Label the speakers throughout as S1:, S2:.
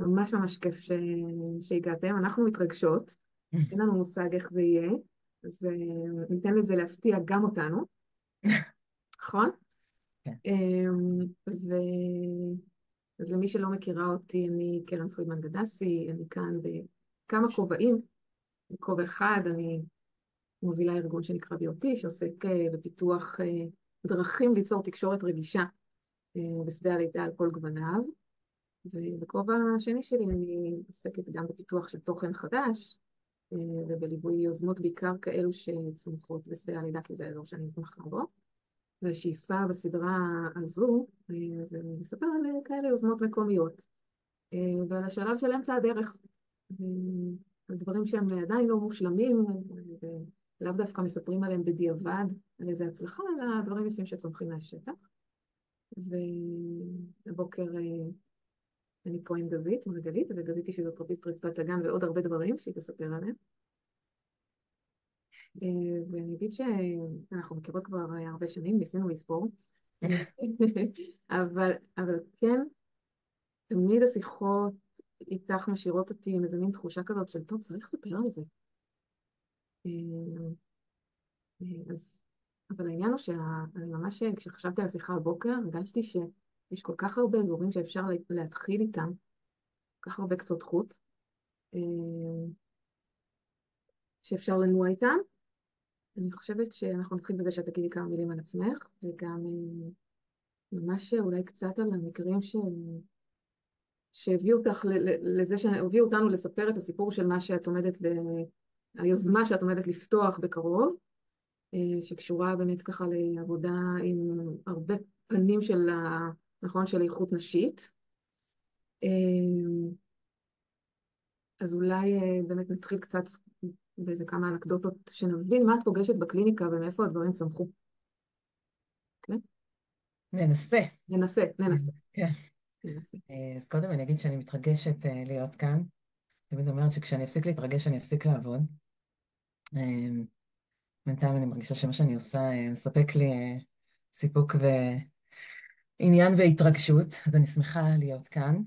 S1: ממש ממש כיף שהגעתם. אנחנו מתרגשות, אין לנו מושג איך זה יהיה, אז ניתן לזה להפתיע גם אותנו, נכון?
S2: כן.
S1: ו... אז למי שלא מכירה אותי, אני קרן פרידמן גדסי, אני כאן בכמה כובעים. בכובע אחד אני מובילה ארגון שנקרא BOT, שעוסק בפיתוח דרכים ליצור תקשורת רגישה בשדה הלידה על כל גווניו. ובכובע השני שלי אני עוסקת גם בפיתוח של תוכן חדש, ובליווי יוזמות בעיקר כאלו שצומחות בשדה הלידה, כי זה האזור שאני מתמחה בו. והשאיפה בסדרה הזו, זה לספר על כאלה יוזמות מקומיות, ועל השלב של אמצע הדרך, על דברים שהם עדיין לא מושלמים, ולאו דווקא מספרים עליהם בדיעבד, על איזה הצלחה, אלא דברים יפים שצומחים מהשטח. והבוקר אני פה עם גזית, מרגלית, וגזית היא פיזיותרפיסט רצפת אגן ועוד הרבה דברים שהיא תספר עליהם. ואני אגיד שאנחנו מכירות כבר הרבה שנים, ניסינו לספור, אבל כן, תמיד השיחות איתך משאירות אותי עם איזה מין תחושה כזאת של, טוב, צריך לספר על זה. אז, אבל העניין הוא שאני ממש, כשחשבתי על השיחה הבוקר, הרגשתי שיש כל כך הרבה אזורים שאפשר להתחיל איתם, כל כך הרבה קצות חוט, אה, שאפשר לנוע איתם. אני חושבת שאנחנו נתחיל בזה שאת תגידי כמה מילים על עצמך, וגם ממש אולי קצת על המקרים שהביאו אותך לזה שהביאו אותנו לספר את הסיפור של מה שאת עומדת, היוזמה שאת עומדת לפתוח בקרוב, שקשורה באמת ככה לעבודה עם הרבה פנים של, נכון, של איכות נשית. אז אולי באמת נתחיל קצת באיזה כמה אנקדוטות, שנבין מה את פוגשת בקליניקה ומאיפה הדברים צמחו. כן?
S2: ננסה.
S1: ננסה, ננסה,
S2: כן.
S1: ננסה.
S2: אז קודם אני אגיד שאני מתרגשת להיות כאן. תמיד אומרת שכשאני אפסיק להתרגש, אני אפסיק לעבוד. אה, בינתיים אני מרגישה שמה שאני עושה מספק לי סיפוק ועניין והתרגשות, אז אני שמחה להיות כאן.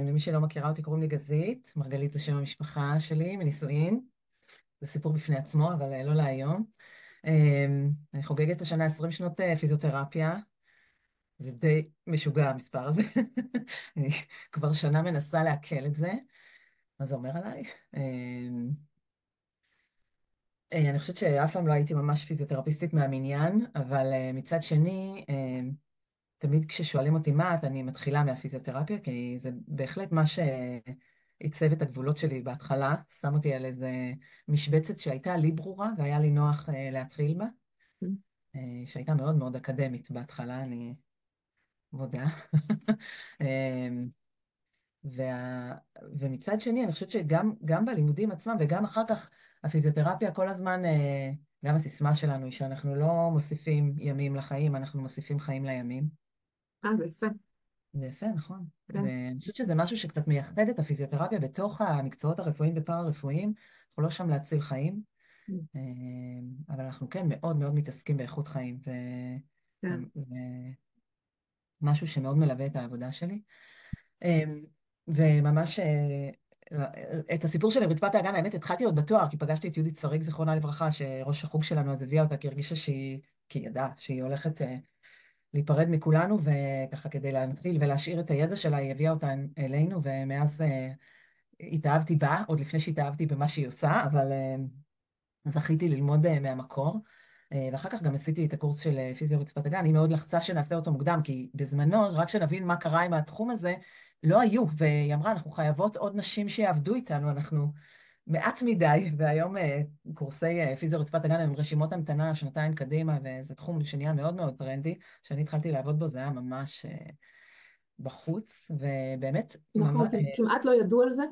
S2: למי שלא מכירה אותי, קוראים לי גזית, מרגלית זה שם המשפחה שלי, מנישואין. זה סיפור בפני עצמו, אבל לא להיום. אני חוגגת השנה 20 שנות פיזיותרפיה. זה די משוגע המספר הזה. אני כבר שנה מנסה לעכל את זה, מה זה אומר עליי? אני חושבת שאף פעם לא הייתי ממש פיזיותרפיסטית מהמניין, אבל מצד שני, תמיד כששואלים אותי מה את, אני מתחילה מהפיזיותרפיה, כי זה בהחלט מה שעיצב את הגבולות שלי בהתחלה, שם אותי על איזה משבצת שהייתה לי ברורה, והיה לי נוח להתחיל בה, שהייתה מאוד מאוד אקדמית בהתחלה, אני מודה. וה... ומצד שני, אני חושבת שגם בלימודים עצמם וגם אחר כך, הפיזיותרפיה כל הזמן, גם הסיסמה שלנו היא שאנחנו לא מוסיפים ימים לחיים, אנחנו מוסיפים חיים לימים.
S1: זה יפה,
S2: זה יפה, נכון.
S1: כן.
S2: ואני חושבת שזה משהו שקצת מייחד את הפיזיותרפיה בתוך המקצועות הרפואיים ופארה-רפואיים. אנחנו לא שם להציל חיים, אבל אנחנו כן מאוד מאוד מתעסקים באיכות חיים,
S1: כן.
S2: ומשהו שמאוד מלווה את העבודה שלי. וממש את הסיפור של רצפת האגן, האמת, התחלתי עוד בתואר, כי פגשתי את יהודית שריג, זיכרונה לברכה, שראש החוג שלנו אז הביאה אותה, כי הרגישה שהיא, כי היא ידעה שהיא הולכת להיפרד מכולנו, וככה כדי להתחיל ולהשאיר את הידע שלה, היא הביאה אותה אלינו, ומאז התאהבתי בה, עוד לפני שהתאהבתי במה שהיא עושה, אבל זכיתי ללמוד מהמקור. ואחר כך גם עשיתי את הקורס של פיזיו רצפת אגן. היא מאוד לחצה שנעשה אותו מוקדם, כי בזמנו, רק שנבין מה קרה עם התחום הזה, לא היו. והיא אמרה, אנחנו חייבות עוד נשים שיעבדו איתנו, אנחנו מעט מדי, והיום קורסי פיזיו רצפת אגן הם רשימות המתנה שנתיים קדימה, וזה תחום שנהיה מאוד מאוד טרנדי. כשאני התחלתי לעבוד בו, זה היה ממש בחוץ, ובאמת,
S1: נכון, כמעט לא ידעו על זה,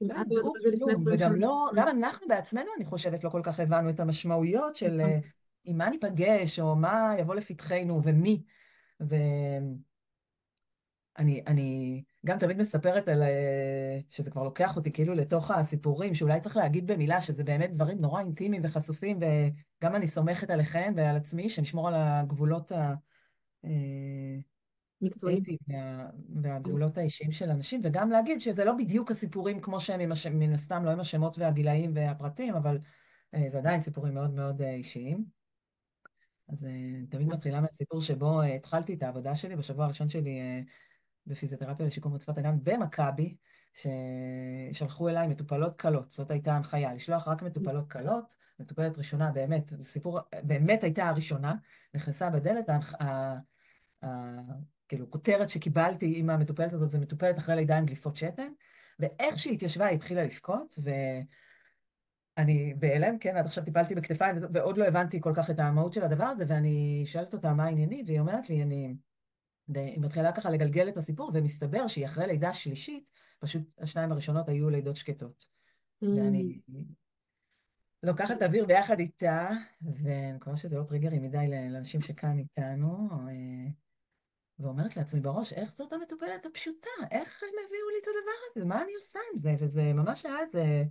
S2: לא
S1: כמעט לא ידעו
S2: ידעו
S1: על זה לפני
S2: כלום,
S1: 20 שנה.
S2: וגם לא, גם אנחנו בעצמנו, אני חושבת, לא כל כך הבנו את המשמעויות של
S1: נכון,
S2: עם מה ניפגש, או מה יבוא לפתחנו, ומי. ואני גם תמיד מספרת על, שזה כבר לוקח אותי כאילו לתוך הסיפורים, שאולי צריך להגיד במילה, שזה באמת דברים נורא אינטימיים וחשופים, וגם אני סומכת עליכם ועל עצמי, שנשמור על הגבולות
S1: מקצועיים.
S2: האתי והגבולות האישיים של אנשים, וגם להגיד שזה לא בדיוק הסיפורים כמו שהם מן הסתם, לא עם השמות והגילאים והפרטים, אבל זה עדיין סיפורים מאוד מאוד אישיים. אז תמיד מתחילה מהסיפור שבו התחלתי את העבודה שלי בשבוע הראשון שלי בפיזיותרפיה לשיקום רצפת אגן במכבי, ששלחו אליי מטופלות קלות. זאת הייתה הנחיה, לשלוח רק מטופלות קלות. מטופלת ראשונה, באמת, זה סיפור, באמת הייתה הראשונה, נכנסה בדלת, כאילו, כותרת שקיבלתי עם המטופלת הזאת, זה מטופלת אחרי לידה עם דליפות שתן, ואיך שהיא התיישבה, היא התחילה לבכות, ואני בהלם, כן, עד עכשיו טיפלתי בכתפיים, ועוד לא הבנתי כל כך את המהות של הדבר הזה, ואני שואלת אותה מה הענייני, והיא אומרת לי, היא מתחילה ככה לגלגל את הסיפור, ומסתבר שהיא אחרי לידה שלישית, פשוט השניים הראשונות היו לידות שקטות.
S1: Mm.
S2: ואני לוקחת אוויר ביחד איתה, ואני מקווה שזה לא טריגרי מדי לאנשים שכאן איתנו, ואומרת לעצמי בראש, איך זאת המטופלת הפשוטה? איך הם הביאו לי את הדבר הזה? מה אני עושה עם זה? וזה ממש היה איזה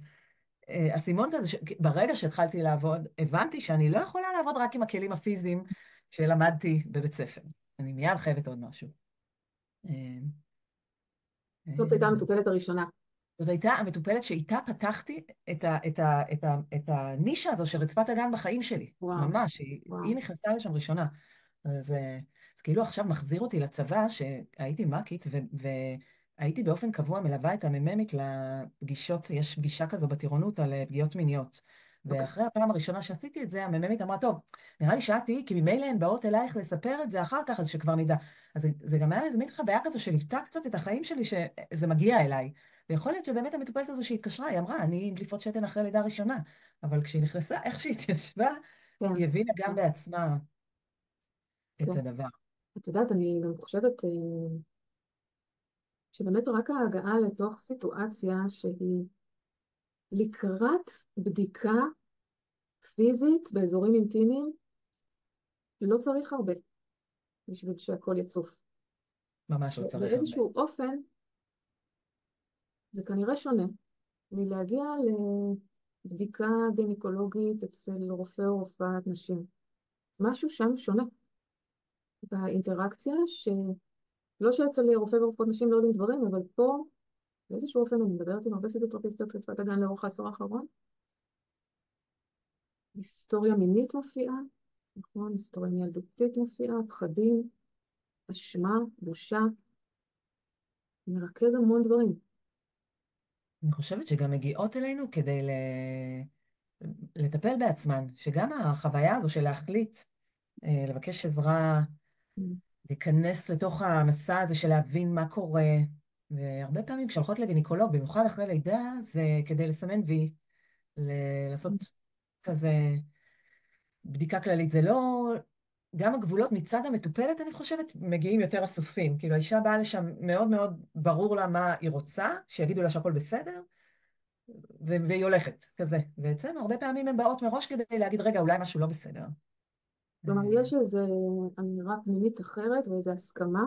S2: אסימון כזה, ברגע שהתחלתי לעבוד, הבנתי שאני לא יכולה לעבוד רק עם הכלים הפיזיים שלמדתי בבית ספר. אני מיד חייבת עוד משהו. אה,
S1: זאת הייתה
S2: וזאת
S1: המטופלת הראשונה.
S2: הייתה המטופלת שאיתה פתחתי את הנישה הזו של רצפת הגן בחיים שלי.
S1: וואו,
S2: ממש,
S1: וואו.
S2: היא נכנסה לשם ראשונה. אז כאילו עכשיו מחזיר אותי לצבא, שהייתי מ"כית, והייתי באופן קבוע מלווה את המ"מית לפגישות, יש פגישה כזו בטירונות על פגיעות מיניות.
S1: אוקיי.
S2: ואחרי הפעם הראשונה שעשיתי את זה, המ"מית אמרה, טוב, נראה לי שאת תהיי, כי ממילא הן באות אלייך לספר את זה אחר כך, אז שכבר נדע. אז זה גם היה איזה מין חוויה כזו שליוותה קצת את החיים שלי, שזה מגיע אליי. ויכול להיות שבאמת המטופלת הזו שהתקשרה, היא אמרה, אני עם דליפות שתן אחרי לידה ראשונה. אבל כשהיא נכנסה, איך שהיא התיישבה,
S1: כן,
S2: היא הבינה
S1: כן,
S2: גם בעצמה
S1: כן.
S2: את הדבר.
S1: את יודעת, אני גם חושבת שבאמת רק ההגעה לתוך סיטואציה שהיא לקראת בדיקה פיזית באזורים אינטימיים, לא צריך הרבה בשביל שהכל יצוף.
S2: ממש לא צריך הרבה.
S1: באיזשהו אופן זה כנראה שונה מלהגיע לבדיקה גינקולוגית אצל רופא או רופאת נשים. משהו שם שונה באינטראקציה, שלא שאצל רופא ורופאות נשים לא יודעים דברים, אבל פה באיזשהו אופן אני מדברת עם הרבה פיזיותרפיסטיות רצפת הגן לאורך העשור האחרון. היסטוריה מינית מופיעה, נכון? היסטוריה ילדותית מופיעה, פחדים, אשמה, בושה, מרכז המון דברים.
S2: אני חושבת שגם מגיעות אלינו כדי לטפל בעצמן, שגם החוויה הזו של להחליט, לבקש עזרה,
S1: Mm.
S2: להיכנס לתוך המסע הזה של להבין מה קורה, והרבה פעמים כשהולכות לגינקולוג, במיוחד אחרי לידה, זה כדי לסמן וי, לעשות כזה בדיקה כללית. זה לא... גם הגבולות מצד המטופלת, אני חושבת, מגיעים יותר אסופים. כאילו, האישה באה לשם מאוד מאוד ברור לה מה היא רוצה, שיגידו לה שהכל בסדר, והיא הולכת, כזה. ואצלנו הרבה פעמים הן באות מראש כדי להגיד, רגע, אולי משהו לא בסדר.
S1: כלומר, יש איזו אמירה פנימית אחרת ואיזו הסכמה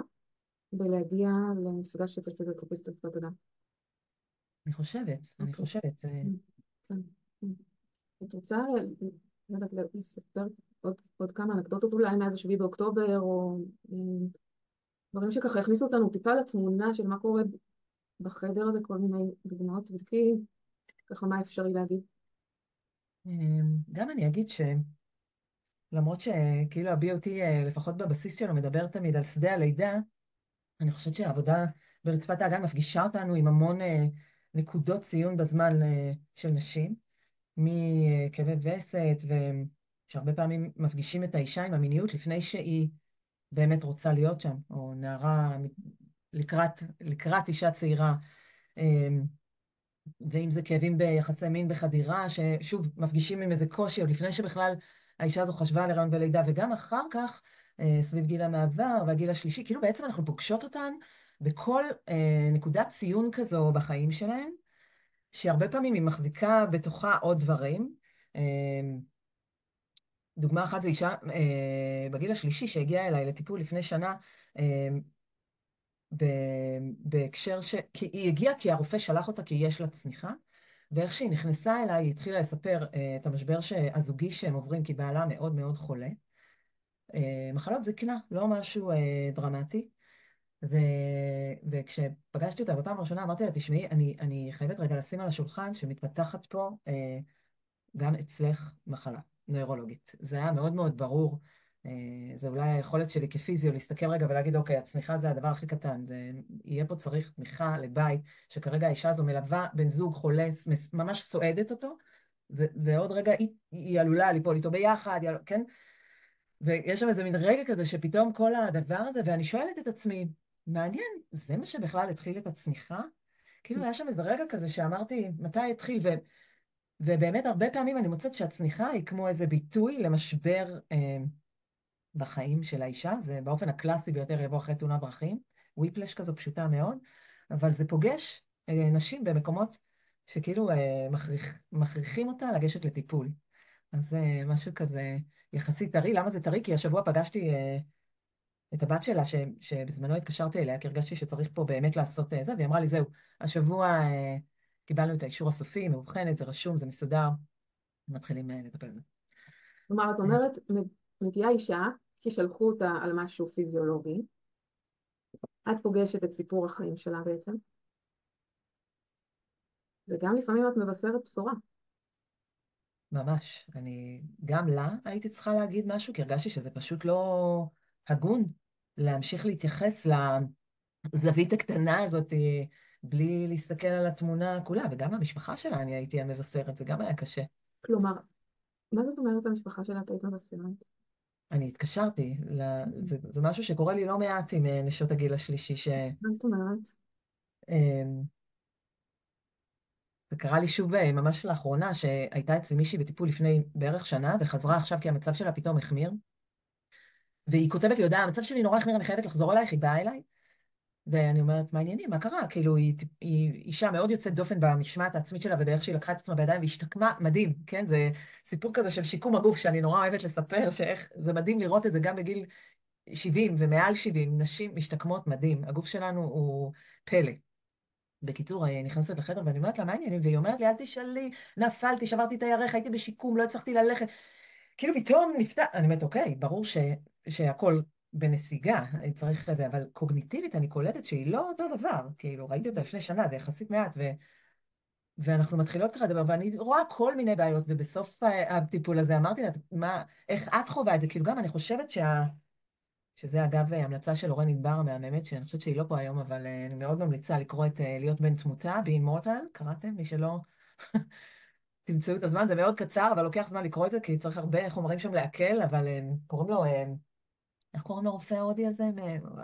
S1: בלהגיע למפגש אצל פיזיותרפיסט רצפת אדם.
S2: אני חושבת, אני
S1: אוקיי.
S2: חושבת.
S1: כן. את רוצה לא יודעת, לספר עוד כמה אנקדוטות אולי מאז 7 באוקטובר, או דברים שככה הכניסו אותנו טיפה לתמונה של מה קורה בחדר הזה, כל מיני דוגמאות, תבדקי ככה מה אפשרי להגיד.
S2: גם אני אגיד שלמרות שכאילו ה-BOT, לפחות בבסיס שלו, מדבר תמיד על שדה הלידה, אני חושבת שהעבודה ברצפת האגן מפגישה אותנו עם המון נקודות ציון בזמן של נשים, מכאבי וסת, ושהרבה פעמים מפגישים את האישה עם המיניות לפני שהיא באמת רוצה להיות שם, או נערה לקראת אישה צעירה, ואם זה כאבים ביחסי מין בחדירה, ששוב, מפגישים עם איזה קושי, עוד לפני שבכלל האישה הזו חשבה על הריון ולידה, וגם אחר כך, סביב גיל המעבר והגיל השלישי, כאילו בעצם אנחנו פוגשות אותן בכל נקודת ציון כזו בחיים שלהן, שהרבה פעמים היא מחזיקה בתוכה עוד דברים. דוגמה אחת זה אישה בגיל השלישי שהגיעה אליי לטיפול לפני שנה, בהקשר כי היא הגיעה כי הרופא שלח אותה כי יש לה צניחה, ואיך שהיא נכנסה אליי, היא התחילה לספר את המשבר הזוגי שהם עוברים, כי בעלה מאוד מאוד חולה. מחלות זקנה, לא משהו דרמטי. ו... וכשפגשתי אותה בפעם הראשונה, אמרתי לה, תשמעי, אני חייבת רגע לשים על השולחן שמתפתחת פה גם אצלך מחלה נוירולוגית. זה היה מאוד מאוד ברור. זה אולי היכולת שלי כפיזיו להסתכל רגע ולהגיד, אוקיי, הצניחה זה הדבר הכי קטן. יהיה פה צריך תמיכה לבית, שכרגע האישה הזו מלווה בן זוג חולה, ממש סועדת אותו, ועוד רגע היא עלולה ליפול איתו ביחד, כן? ויש שם איזה מין רגע כזה שפתאום כל הדבר הזה, ואני שואלת את עצמי, מעניין, זה מה שבכלל התחיל את הצניחה? כאילו היה שם איזה רגע כזה שאמרתי, מתי התחיל? ובאמת הרבה פעמים אני מוצאת שהצניחה היא כמו איזה ביטוי למשבר בחיים של האישה, זה באופן הקלאסי ביותר יבוא אחרי תאונת דרכים, וויפלש כזו פשוטה מאוד, אבל זה פוגש נשים במקומות שכאילו מכריחים אותה לגשת לטיפול. אז זה משהו כזה יחסית טרי. למה זה טרי? כי השבוע פגשתי את הבת שלה, שבזמנו התקשרתי אליה, כי הרגשתי שצריך פה באמת לעשות זה, והיא אמרה לי, זהו, השבוע קיבלנו את האישור הסופי, מאובחנת, זה רשום, זה מסודר, מתחילים לטפל בזה.
S1: כלומר, את אומרת, מגיעה אישה, כי שלחו אותה על משהו פיזיולוגי, את פוגשת את סיפור החיים שלה בעצם, וגם לפעמים את מבשרת בשורה.
S2: ממש. גם לה הייתי צריכה להגיד משהו, כי הרגשתי שזה פשוט לא הגון להמשיך להתייחס לזווית הקטנה הזאת בלי להסתכל על התמונה כולה, וגם המשפחה שלה אני הייתי המבשרת, זה גם היה קשה.
S1: כלומר, מה זאת אומרת המשפחה שלה את היית מבשרת?
S2: אני התקשרתי, זה משהו שקורה לי לא מעט עם נשות הגיל השלישי,
S1: מה זאת אומרת?
S2: זה קרה לי שוב ממש לאחרונה, שהייתה אצלי מישהי בטיפול לפני בערך שנה, וחזרה עכשיו כי המצב שלה פתאום החמיר, והיא כותבת לי הודעה, המצב שלי נורא החמיר, אני חייבת לחזור אלייך, היא באה אליי, ואני אומרת, מה העניינים? מה קרה? כאילו, היא אישה מאוד יוצאת דופן במשמעת העצמית שלה, ובאיך שהיא לקחה את עצמה בידיים והשתקמה, מדהים, כן? זה סיפור כזה של שיקום הגוף, שאני נורא אוהבת לספר, שאיך זה מדהים לראות את זה גם בגיל 70 ומעל 70, נשים משתקמות מדהים. הגוף שלנו הוא פלא. בקיצור, היא נכנסת לחדר ואני אומרת לה, מה העניינים? והיא אומרת לי, אל תשאלי, נפלתי, שברתי את הירך, הייתי בשיקום, לא הצלחתי ללכת. כאילו פתאום נפתח, אני אומרת, אוקיי, ברור שהכל בנסיגה, אני צריך לזה, אבל קוגניטיבית אני קולטת שהיא לא אותו דבר. כאילו, ראיתי אותה לפני שנה, זה יחסית מעט, ואנחנו מתחילות ככה לדבר, ואני רואה כל מיני בעיות, ובסוף הטיפול הזה אמרתי לה, איך את חווה את זה? כאילו, גם אני חושבת שזה אגב המלצה של אורן ענבר המהממת, שאני חושבת שהיא לא פה היום, אבל אני מאוד ממליצה לקרוא את להיות בן תמותה, Being Mortal, קראתם? מי שלא, תמצאו את הזמן, זה מאוד קצר, אבל לוקח זמן לקרוא את זה, כי צריך הרבה חומרים שם לעכל, אבל קוראים לו, איך קוראים לו רופא ההודי הזה?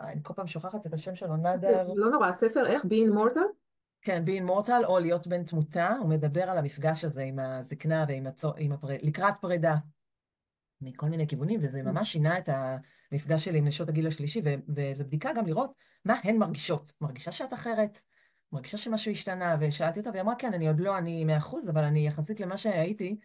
S2: אני כל פעם שוכחת את השם שלו, נאדר.
S1: לא נורא, הספר איך? Being Mortal?
S2: כן, Being Mortal, או להיות בן תמותה, הוא מדבר על המפגש הזה עם הזקנה לקראת פרידה. מכל מיני כיוונים, וזה ממש שינה את המפגש שלי עם נשות הגיל השלישי, וזו בדיקה גם לראות מה הן מרגישות. מרגישה שאת אחרת, מרגישה שמשהו השתנה, ושאלתי אותה, והיא אמרה, כן, אני עוד לא, אני 100%, אבל אני יחסית למה שהייתי,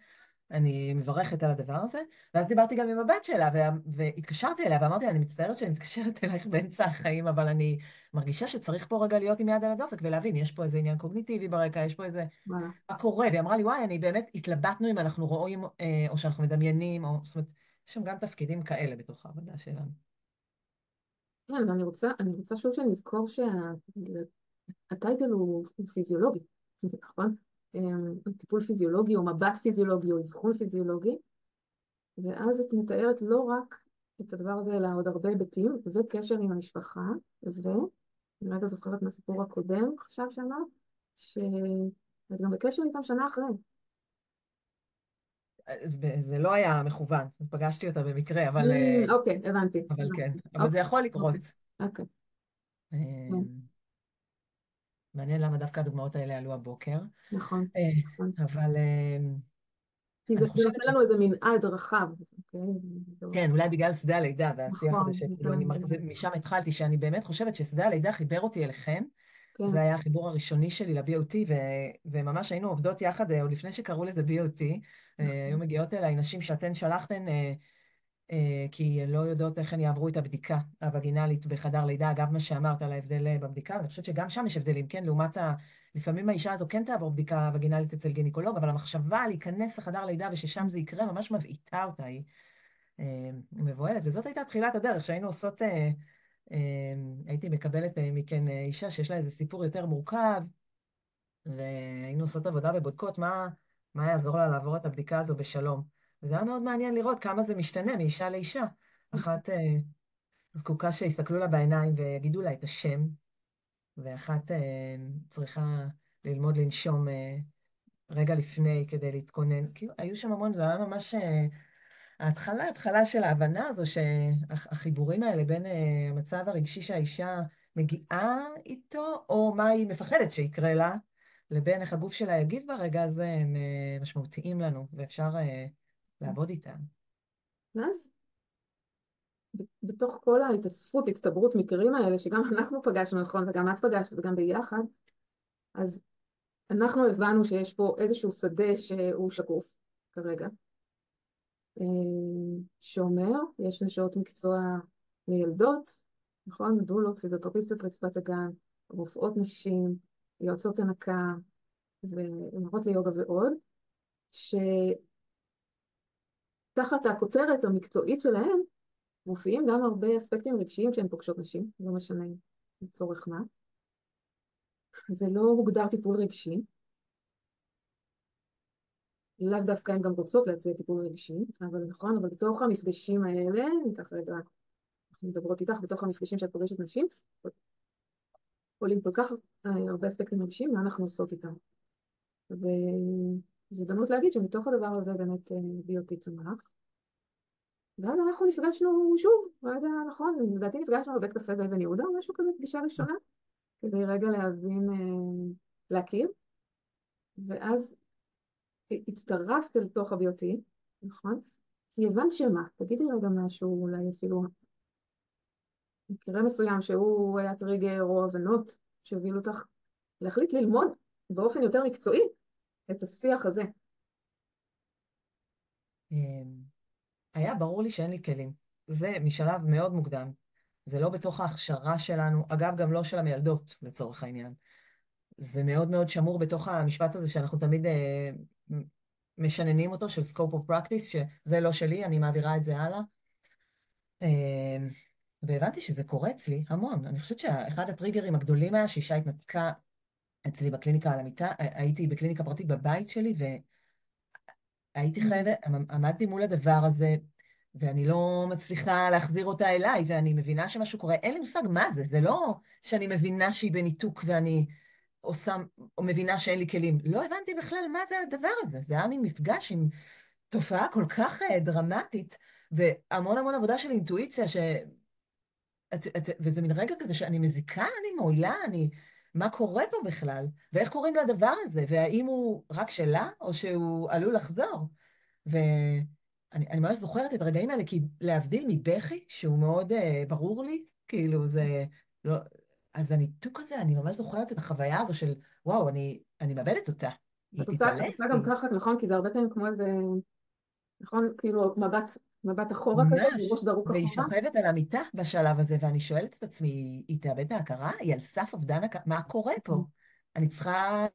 S2: אני מברכת על הדבר הזה. ואז דיברתי גם עם הבת שלה, והתקשרתי אליה, ואמרתי לה, אני מצטערת שאני מתקשרת אלייך באמצע החיים, אבל אני מרגישה שצריך פה רגע להיות עם יד על הדופק, ולהבין, יש פה איזה עניין קוגניטיבי ברקע, יש פה איזה
S1: וואלה.
S2: מה קורה, והיא אמרה לי, וואי, אני באמת התלבטנו אם אנחנו רואים, או שאנחנו מדמיינים, זאת אומרת, יש שם גם תפקידים כאלה בתוך העבודה שלנו.
S1: כן, ואני רוצה שוב שנזכור שהטייטל הוא פיזיולוגי, נכון? טיפול פיזיולוגי או מבט פיזיולוגי או אבחון פיזיולוגי, ואז את מתארת לא רק את הדבר הזה, אלא עוד הרבה היבטים וקשר עם המשפחה, ואני רגע זוכרת מהסיפור הקודם, עכשיו שאמרת, שאת גם בקשר איתם שנה אחרי.
S2: זה לא היה מכוון, פגשתי אותה במקרה,
S1: אוקיי, הבנתי.
S2: אבל כן, אבל זה
S1: אוקיי,
S2: יכול לקרות.
S1: אוקיי, אוקיי. כן,
S2: אה, מעניין למה דווקא הדוגמאות האלה עלו הבוקר,
S1: נכון, נכון.
S2: אבל
S1: כי זה
S2: אני
S1: זה
S2: חושבת
S1: נותן לנו איזה מנעד רחב, אוקיי?
S2: כן, אולי בגלל שדה הלידה והשיח הזה
S1: נכון,
S2: שכאילו,
S1: נותן לנו
S2: משם התחלתי, שאני באמת חושבת ששדה הלידה חיבר אותי אליכן.
S1: כן.
S2: זה היה החיבור הראשוני שלי ל-BOT, וממש היינו עובדות יחד, עוד לפני שקראו לזה BOT. היו מגיעות אליי נשים שאתן שלחתן, כי הן לא יודעות איך הן יעברו את הבדיקה הווגינלית בחדר לידה, אגב מה שאמרת על ההבדל בבדיקה, אני חושבת שגם שם יש הבדלים, כן? לעומת לפעמים האישה הזו כן תעבור בדיקה ווגינלית אצל גינקולוג, אבל המחשבה להיכנס לחדר לידה וששם זה יקרה, ממש מבעיטה אותה, היא מבוהלת, וזאת הייתה תחילת הדרך, שהיינו עושות הייתי מקבלת מכן אישה שיש לה איזה סיפור יותר מורכב, והיינו עושות עבודה ובודקות מה יעזור לה לעבור את הבדיקה הזו בשלום. וזה היה מאוד מעניין לראות כמה זה משתנה מאישה לאישה. אחת זקוקה שיסתכלו לה בעיניים ויגידו לה את השם, ואחת צריכה ללמוד לנשום רגע לפני כדי להתכונן. כאילו, היו שם המון, זה היה ממש ההתחלה של ההבנה הזו שהחיבורים האלה בין המצב הרגשי שהאישה מגיעה איתו, או מה היא מפחדת שיקרה לה, לבין איך הגוף שלה יגיב ברגע הזה, הם משמעותיים לנו, ואפשר לעבוד איתם.
S1: ואז בתוך כל ההתאספות, הצטברות מקרים האלה, שגם אנחנו פגשנו, נכון, וגם את פגשת וגם ביחד, אז אנחנו הבנו שיש פה איזשהו שדה שהוא שקוף כרגע, שאומר, יש נשות מקצוע מילדות, נכון? דולות, פיזיותרפיסטיות רצפת הגן, רופאות נשים, יועצות הנקה ומורות ליוגה ועוד, שתחת הכותרת המקצועית שלהם מופיעים גם הרבה אספקטים רגשיים שהן פוגשות נשים, לא משנה לצורך מה. זה לא מוגדר טיפול רגשי, לאו דווקא הן גם רוצות להציע טיפול רגשי, אבל נכון, אבל בתוך המפגשים האלה, ניקח רגע, אנחנו מדברות איתך, בתוך המפגשים שאת פוגשת נשים, עולים כל כך הרבה אספקטים רגשיים, מה אנחנו עושות איתם. וזו הזדמנות להגיד שמתוך הדבר הזה באמת BOT צמח. ואז אנחנו נפגשנו שוב, לא יודע, נכון, לדעתי נפגשנו בבית קפה באבן יהודה, או משהו כזה, פגישה ראשונה, כדי רגע להבין, להכיר. ואז הצטרפת אל תוך ה-BOT, נכון? כי הבנת שמה, תגידי רגע משהו, אולי אפילו מקרה מסוים שהוא היה טריגר או הבנות שהובילו אותך להחליט ללמוד באופן יותר מקצועי את השיח הזה.
S2: היה ברור לי שאין לי כלים. זה משלב מאוד מוקדם. זה לא בתוך ההכשרה שלנו, אגב, גם לא של המילדות, לצורך העניין. זה מאוד מאוד שמור בתוך המשפט הזה שאנחנו תמיד משננים אותו, של scope of practice, שזה לא שלי, אני מעבירה את זה הלאה. והבנתי שזה קורה אצלי המון. אני חושבת שאחד הטריגרים הגדולים היה שאישה התנתקה אצלי בקליניקה על המיטה, הייתי בקליניקה פרטית בבית שלי, והייתי חייבת, עמדתי מול הדבר הזה, ואני לא מצליחה להחזיר אותה אליי, ואני מבינה שמשהו קורה. אין לי מושג מה זה, זה לא שאני מבינה שהיא בניתוק ואני עושה, או מבינה שאין לי כלים. לא הבנתי בכלל מה זה הדבר הזה. זה היה מין מפגש עם תופעה כל כך דרמטית, והמון המון עבודה של אינטואיציה, וזה מין רגע כזה שאני מזיקה, אני מועילה, מה קורה פה בכלל? ואיך קוראים לדבר הזה? והאם הוא רק שלה, או שהוא עלול לחזור? ואני ממש זוכרת את הרגעים האלה, כי להבדיל מבכי, שהוא מאוד ברור לי, כאילו זה לא... אז הניתוק הזה, אני ממש זוכרת את החוויה הזו של, וואו, אני מאבדת אותה. היא
S1: את
S2: תתעלם.
S1: עושה גם ככה, נכון? כי זה הרבה פעמים כמו איזה, נכון? כאילו מבט אחורה כזה,
S2: ממש.
S1: ראש זרוק
S2: והיא
S1: אחורה.
S2: שוכבת על המיטה בשלב הזה, ואני שואלת את עצמי, היא תאבד את ההכרה? היא על סף אובדן הכרה? מה קורה פה? אני צריכה...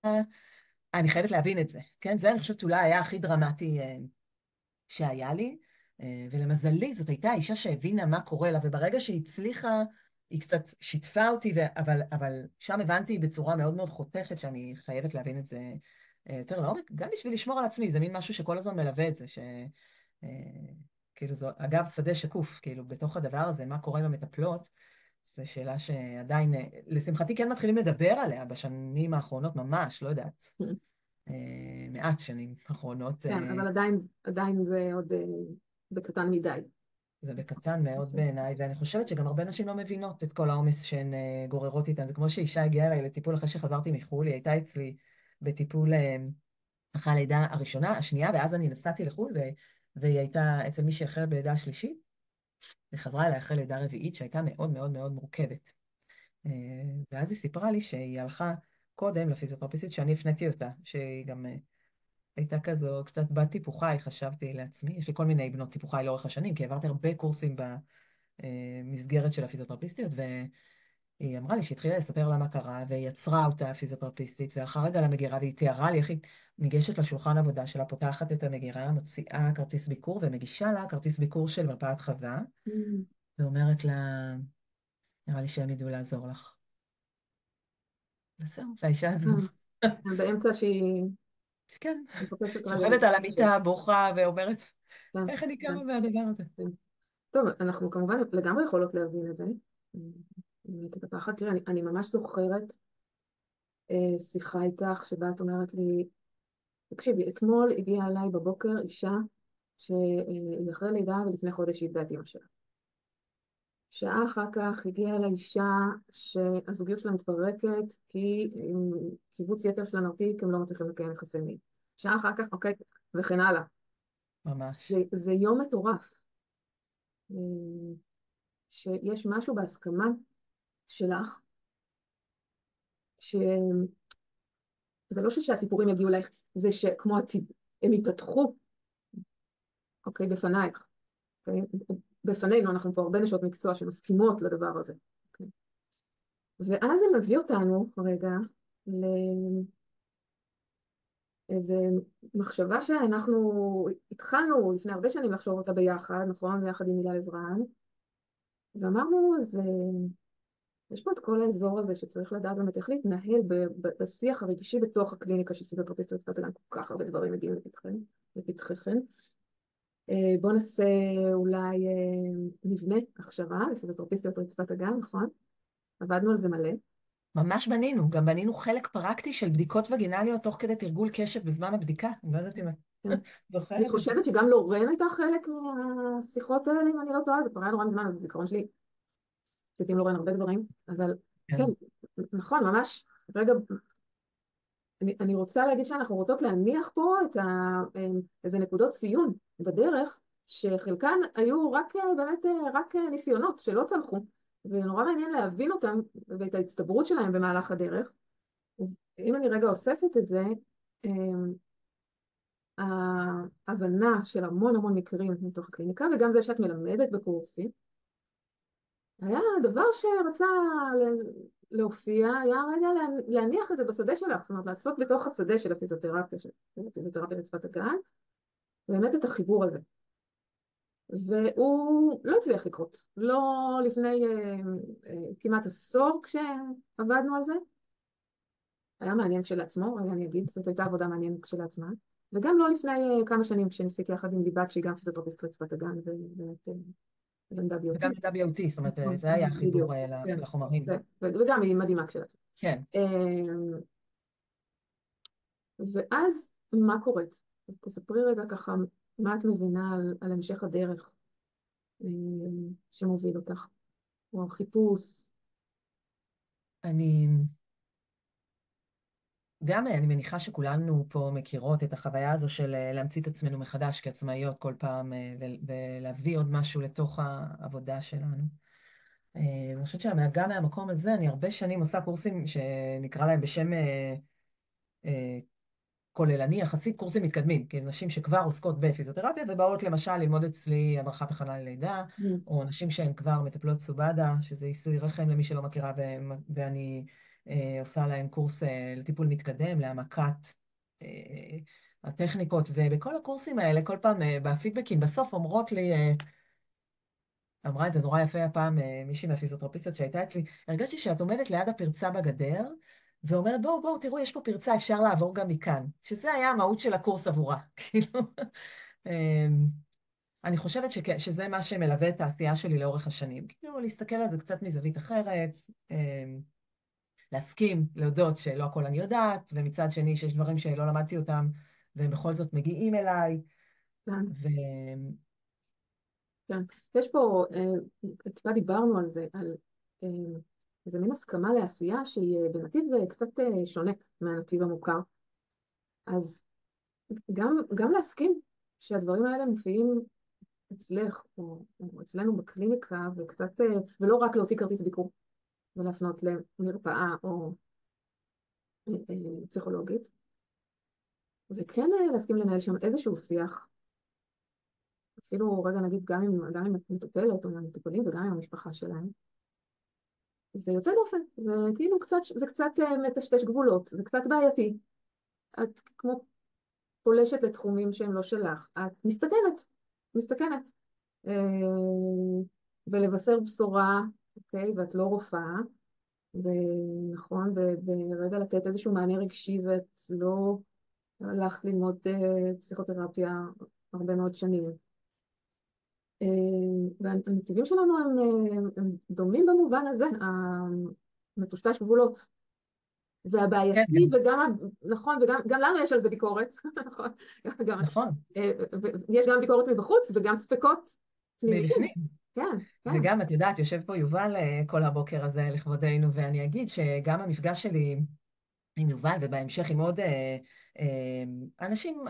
S2: אני חייבת להבין את זה, כן? זה אני חושבת אולי היה הכי דרמטי שהיה לי, ולמזלי זאת הייתה אישה שהבינה מה קורה לה, וברגע שהיא הצליחה, היא קצת שיתפה אותי, אבל שם הבנתי בצורה מאוד מאוד חותכת שאני חייבת להבין את זה יותר לעומק, גם בשביל לשמור על עצמי, זה מין משהו שכל הזמן מלווה את זה, אה, כאילו זו, אגב, שדה שקוף, כאילו בתוך הדבר הזה, מה קורה עם המטפלות, זו שאלה שעדיין, לשמחתי כן מתחילים לדבר עליה בשנים האחרונות ממש, לא יודעת, מעט שנים האחרונות.
S1: כן, אבל עדיין זה עוד בקטן מדי.
S2: זה בקטן מאוד בעיניי, ואני חושבת שגם הרבה נשים לא מבינות את כל העומס שהן גוררות איתן. זה כמו שאישה הגיעה אליי לטיפול אחרי שחזרתי מחו"ל, היא הייתה אצלי בטיפול אחרי הלידה הראשונה, השנייה, ואז אני נסעתי לחו"ל, והיא הייתה אצל מישהי אחרת בלידה השלישית, וחזרה אליי אחרי לידה רביעית, שהייתה מאוד מאוד מאוד מורכבת. אה, ואז היא סיפרה לי שהיא הלכה קודם לפיזיותרפיסטית שאני הפניתי אותה, שהיא גם הייתה כזו קצת בת טיפוחי, חשבתי לעצמי. יש לי כל מיני בנות טיפוחי לאורך השנים, כי עברתי הרבה קורסים במסגרת של הפיזיותרפיסטיות, והיא אמרה לי שהתחילה לספר לה מה קרה, והיא יצרה אותה הפיזיותרפיסטית, והלכה רגע למגירה, והיא תיארה לי איך היא ניגשת לשולחן עבודה שלה, פותחת את המגירה, מוציאה כרטיס ביקור, ומגישה לה כרטיס ביקור של מרפאת חווה,
S1: Mm.
S2: ואומרת לה, נראה לי שהם ידעו לעזור לך. וזהו, והאישה הזו,
S1: באמצע שהיא
S2: כן,
S1: מחפשת רגע
S2: שוכבת על
S1: להתקשר.
S2: המיטה, בוכה ואומרת,
S1: כן,
S2: איך אני
S1: כן,
S2: קמה מהדבר הזה?
S1: כן. טוב, אנחנו כמובן לגמרי יכולות להבין את זה. את הפחד. תראה, אני ממש זוכרת שיחה איתך שבה את אומרת לי, תקשיבי, אתמול הגיעה אליי בבוקר אישה שהיא אחרי לידה ולפני חודש היא איבדה את אמא שלה. שעה אחר כך הגיעה אליי אישה שהזוגיות שלה מתפרקת כי עם קיבוץ יתר של הנרתיק הם לא מצליחים לקיים יחסי מין. שעה אחר כך, אוקיי, וכן הלאה.
S2: ממש.
S1: זה יום מטורף. אה, שיש משהו בהסכמה שלך, שזה לא שהסיפורים יגיעו אלייך, זה שכמו עתיד, הם ייפתחו, אוקיי, בפנייך. אוקיי? בפנינו, אנחנו פה הרבה נשות מקצוע שמסכימות לדבר הזה. אוקיי? ואז זה מביא אותנו, רגע, לאיזה מחשבה שאנחנו התחלנו לפני הרבה שנים לחשוב אותה ביחד, נכון? ביחד עם הילה לב-רן, ואמרנו, יש פה את כל האזור הזה שצריך לדעת באמת איך להתנהל בשיח הרגשי בתוך הקליניקה של פיזיותרפיסט רצפת הגן, כל כך הרבה דברים מגיעים לפתחכם. בואו נעשה אולי מבנה הכשרה לפיזיותרפיסטיות רצפת הגן, נכון? עבדנו על זה מלא.
S2: ממש בנינו, גם בנינו חלק פרקטי של בדיקות וגינליות תוך כדי תרגול קשב בזמן הבדיקה. אני לא יודעת אם את
S1: כן. אני
S2: זוכרת את זה.
S1: חושבת שגם לורן הייתה חלק מהשיחות האלה, אם אני לא טועה, זה כבר היה נורא מזמן, אז הזיכרון שלי, עשיתי עם לורן הרבה דברים, אבל כן,
S2: כן.
S1: נכון, ממש, רגע, אני רוצה להגיד שאנחנו רוצות להניח פה איזה נקודות ציון בדרך, שחלקן היו רק באמת רק ניסיונות שלא צלחו, ונורא מעניין להבין אותם ואת ההצטברות שלהם במהלך הדרך. אז אם אני רגע אוספת את זה, ההבנה של המון המון מקרים מתוך הקליניקה, וגם זה שאת מלמדת בקורסים, היה דבר שרצה להופיע, היה רגע להניח את זה בשדה שלך, זאת אומרת לעשות בתוך השדה של הפיזיותרפיה, של הפיזיותרפיה רצפת הגן, באמת את החיבור הזה. והוא לא הצליח לקרות, לא לפני כמעט עשור כשעבדנו על זה, היה מעניין כשלעצמו, רגע אני אגיד, זאת הייתה עבודה מעניינת כשלעצמה, וגם לא לפני כמה שנים כשניסיתי יחד עם ליבת, שהיא גם פיזיותרפיסט רצפת הגן, ובאמת למדה
S2: וגם
S1: ביוטי.
S2: ל-WOT, זאת אומרת, זה היה
S1: בדיוק,
S2: החיבור
S1: כן,
S2: לחומרים.
S1: כן, וגם היא מדהימה כשלעצמה.
S2: כן.
S1: ואז מה קורית? אז תספרי רגע ככה מה את מבינה על המשך הדרך שמוביל אותך, או החיפוש.
S2: אני גם, אני מניחה שכולנו פה מכירות את החוויה הזו של להמציא את עצמנו מחדש כעצמאיות כל פעם, ולהביא עוד משהו לתוך העבודה שלנו. אני חושבת שגם מהמקום הזה, אני הרבה שנים עושה קורסים שנקרא להם בשם כוללני, יחסית קורסים מתקדמים, כי נשים שכבר עוסקות בפיזיותרפיה ובאות למשל ללמוד אצלי הדרכת הכנה ללידה,
S1: Mm.
S2: או נשים שהן כבר מטפלות סובדה, שזה עיסוי רחם למי שלא מכירה, ואני עושה להן קורס לטיפול מתקדם, להעמקת אה, הטכניקות, ובכל הקורסים האלה, כל פעם בפידבקים, בסוף אומרות לי, אמרה את זה נורא יפה הפעם, מישהי מהפיזיותרפיסטיות שהייתה אצלי, הרגשתי שאת עומדת ליד הפרצה בגדר, ואומרת, בואו, תראו, יש פה פרצה, אפשר לעבור גם מכאן. שזה היה המהות של הקורס עבורה. כאילו, אני חושבת שזה מה שמלווה את העשייה שלי לאורך השנים. כאילו, להסתכל על זה קצת מזווית אחרת, להסכים, להודות שלא הכל אני יודעת, ומצד שני שיש דברים שלא למדתי אותם, והם בכל זאת מגיעים אליי.
S1: כן,
S2: ו...
S1: כן. יש פה, טיפה דיברנו על זה, על אה, איזה מין הסכמה לעשייה שהיא בנתיב קצת שונה מהנתיב המוכר. אז גם להסכים שהדברים האלה מופיעים אצלך, או אצלנו בקליניקה, וקצת, ולא רק להוציא כרטיס ביקור, ולהפנות למרפאה או פסיכולוגית, וכן להסכים לנהל שם איזשהו שיח, אפילו רגע נגיד גם עם המטופלת או עם המטופלים וגם עם המשפחה שלהם. זה יוצא דופן, זה קצת מטשטש גבולות, זה קצת בעייתי. את כמו פולשת לתחומים שהם לא שלך, את מסתכנת, ולבשר בשורה, אוקיי? ואת לא רופאה, ונכון, ורגע לתת איזשהו מענה רגשי, ואת לא הלכת ללמוד פסיכותרפיה הרבה מאוד שנים. והנתיבים שלנו הם דומים במובן הזה, המטושטש גבולות.
S2: כן,
S1: והבעייתי, וגם, נכון, וגם לנו יש על זה ביקורת, נכון, גם,
S2: נכון,
S1: יש גם ביקורת מבחוץ וגם ספקות פנימיים,
S2: מבפנים.
S1: כן, כן,
S2: וגם, את יודעת, יושב פה יובל כל הבוקר הזה לכבודנו, ואני אגיד שגם המפגש שלי עם יובל, ובהמשך עם עוד אנשים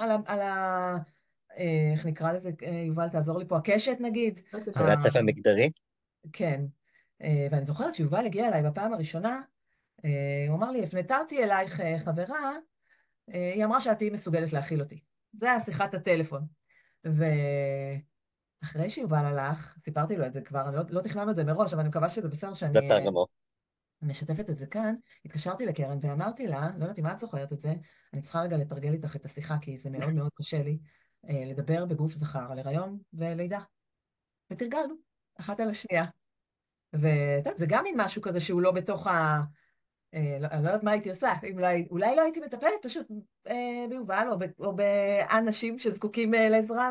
S2: איך נקרא לזה, יובל, תעזור לי פה, הקשת נגיד.
S1: רצף של,
S3: הרצף המגדרי.
S2: כן. ואני זוכרת שיובל הגיע אליי בפעם הראשונה, הוא אמר לי, הפנתה אותי אלייך חברה, היא אמרה שאת תהיי מסוגלת להכיל אותי. זה היה שיחת הטלפון. ואחרי שיובל הלך, סיפרתי לו את זה כבר, אני לא תכננו את זה מראש, אבל אני מקווה שזה בסדר שאני
S3: בסדר גמור.
S2: משתפת את זה כאן. התקשרתי לקרן ואמרתי לה, לא יודעת אם את זוכרת את זה, אני צריכה רגע לתרגל איתך את השיחה, כי זה מאוד מאוד קשה לי, לדבר בגוף זכר על הריון ולידה. ותרגלנו, אחת על השנייה. ואת יודעת, זה גם מין משהו כזה שהוא לא בתוך אני לא יודעת מה הייתי עושה, אולי לא הייתי מטפלת פשוט ביובל או באנשים שזקוקים לעזרה,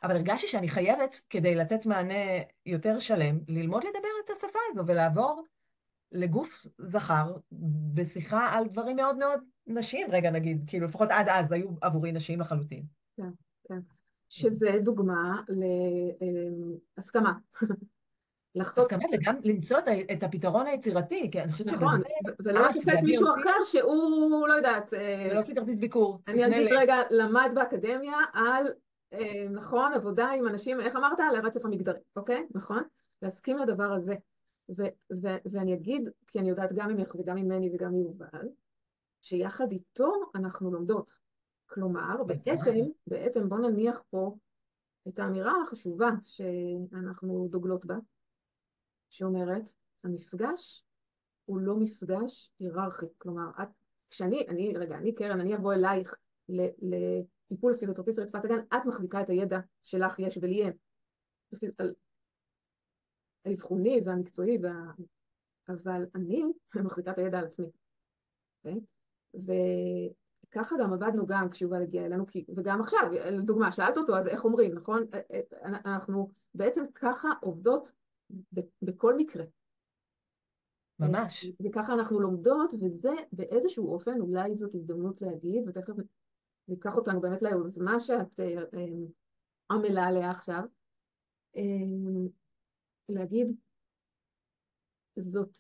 S2: אבל הרגשתי שאני חייבת, כדי לתת מענה יותר שלם, ללמוד לדבר את השפה הזו ולעבור לגוף זכר בשיחה על דברים מאוד מאוד נשיים, רגע נגיד, כאילו לפחות עד אז היו עבורי נשיים לחלוטין.
S1: כן, כן, שזה דוגמה להסכמה,
S2: אז
S1: לחצות,
S2: כמובן, וגם למצוא את הפתרון היצירתי, כי אני חושבת
S1: נכון,
S2: שבזה
S1: ולא
S2: את
S1: לחפש
S2: ואני
S1: מישהו
S2: עובדים,
S1: אחר שהוא, לא יודעת,
S2: ולהוציא כרטיס ביקור,
S1: אני
S2: תפנה
S1: אגיד רגע, למד באקדמיה על, נכון, עבודה עם אנשים, איך אמרת? על הרצף המגדרי, אוקיי? נכון? להסכים לדבר הזה. ואני אגיד, כי אני יודעת גם ממך וגם ממני וגם מיובל, שיחד איתו אנחנו לומדות. כלומר, בעצם בוא נניח פה את האמירה החשובה שאנחנו דוגלות בה, שאומרת, המפגש הוא לא מפגש היררכי. כלומר, אני קרן, אני אבוא אלייך לטיפול פיזיותרפיסט רצפת הגן, את מחזיקה את הידע שלך יש ולי אין. האבחוני והמקצועי, אבל אני מחזיקה את הידע על עצמי. Okay? וככה גם עבדנו גם כשיובל הגיע אלינו, וגם עכשיו, לדוגמה, שאלת אותו, אז איך אומרים, נכון? אנחנו בעצם ככה עובדות בכל מקרה.
S2: ממש.
S1: וככה אנחנו לומדות, וזה באיזשהו אופן, אולי זאת הזדמנות להגיד, ותכף זה ייקח אותנו באמת ליוזמה שאת עמלה עליה עכשיו, להגיד,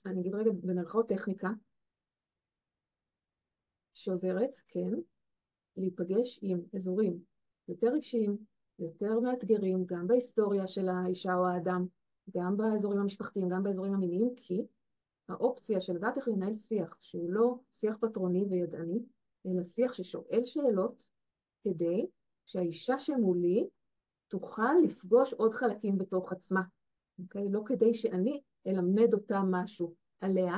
S1: אני אגיד רגע במרכאות טכניקה, שעוזרת, כן, להיפגש עם אזורים יותר רגשיים, יותר מאתגרים, גם בהיסטוריה של האישה או האדם, גם באזורים המשפחתיים, גם באזורים המיניים, כי האופציה של לדעת איך לנהל שיח, שהוא לא שיח פטרוני וידעני, אלא שיח ששואל שאלות, כדי שהאישה שמולי תוכל לפגוש עוד חלקים בתוך עצמה. אוקיי? לא כדי שאני אלמד אותה משהו עליה,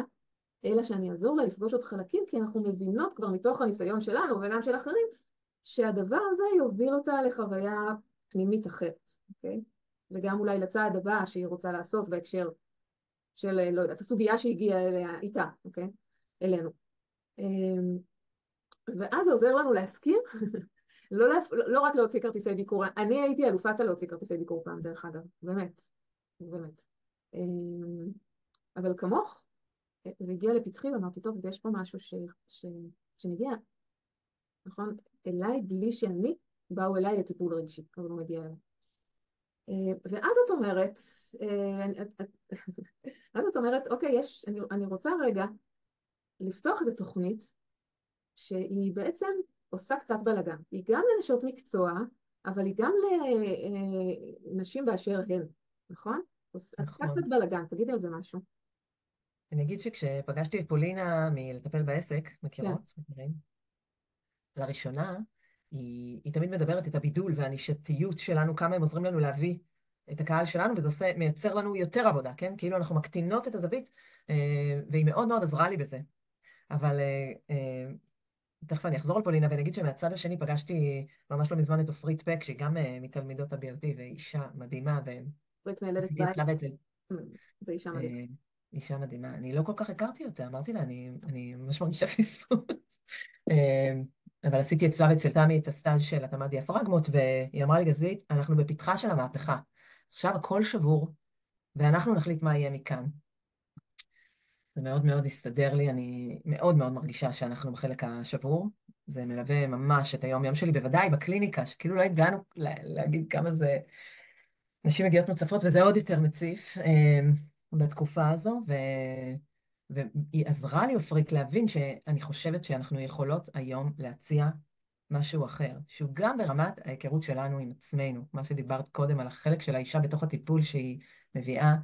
S1: אלא שאני אעזור לה לפגוש עוד חלקים, כי אנחנו מבינות כבר מתוך הניסיון שלנו וגם של אחרים, שהדבר הזה יוביל אותה לחוויה פנימית אחרת. אוקיי? וגם אולי לצעד הבא שהיא רוצה לעשות בהקשר של, לא יודעת, הסוגיה שהגיעה אליה, איתה, אוקיי? אלינו. ואז זה עוזר לנו להסכים, לא רק להוציא כרטיסי ביקור, אני הייתי אלופת להוציא כרטיסי ביקור פעם, דרך אגב, באמת, באמת. אבל כמוך, זה הגיע לפתחי ואמרתי, טוב, אז יש פה משהו שמגיע, נכון? אליי בלי שאני, באו אליי לטיפול רגשי, אבל הוא מגיע אליי. ואז את אומרת, אז את אומרת, אוקיי, אני רוצה רגע לפתוח איזו תוכנית שהיא בעצם עושה קצת בלגן. היא גם לנשות מקצוע, אבל היא גם לנשים באשר הן, נכון? את עושה
S2: נכון.
S1: קצת בלגן, תגידי על זה משהו.
S2: אני אגיד שכשפגשתי את פולינה מלטפל בעסק,
S1: כן,
S2: מכירים? לראשונה, היא תמיד מדברת את הבידול והנישתיות שלנו, כמה הם עוזרים לנו להביא את הקהל שלנו, וזה מייצר לנו יותר עבודה, כן? כאילו אנחנו מקטינות את הזווית, והיא מאוד מאוד עזרה לי בזה. אבל תכף אני אחזור על פולינה, ואני אגיד שמהצד השני פגשתי ממש לא מזמן את עופרית פק, שהיא גם מתלמידות ה-BRT, ואישה מדהימה,
S1: ברית מילדת
S2: ועשיתי
S1: בית.
S2: אצלה בעצם.
S1: זו אישה מדהימה.
S2: אה, אישה מדהימה. אני לא כל כך הכרתי אותה, אמרתי לה, אני ממש מרגישה פספוס. אה, אבל עשיתי אצלה ואצל תמי את הסטאז' של התאמת דיאפרגמות, והיא אמרה לי, גזית, אנחנו בפתחה של המהפכה. עכשיו הכל שבור, ואנחנו נחליט מה יהיה מכאן. זה מאוד מאוד הסתדר לי, אני מאוד מאוד מרגישה שאנחנו בחלק השבור. זה מלווה ממש את היום-יום שלי, בוודאי בקליניקה, שכאילו לא הגענו להגיד כמה זה נשים מגיעות נוספות, וזה עוד יותר מציף בתקופה הזו, והיא עזרה לי, אופרית, להבין שאני חושבת שאנחנו יכולות היום להציע משהו אחר, שהוא גם ברמת ההיכרות שלנו עם עצמנו, מה שדיברת קודם על החלק של האישה בתוך הטיפול, שהיא מביאה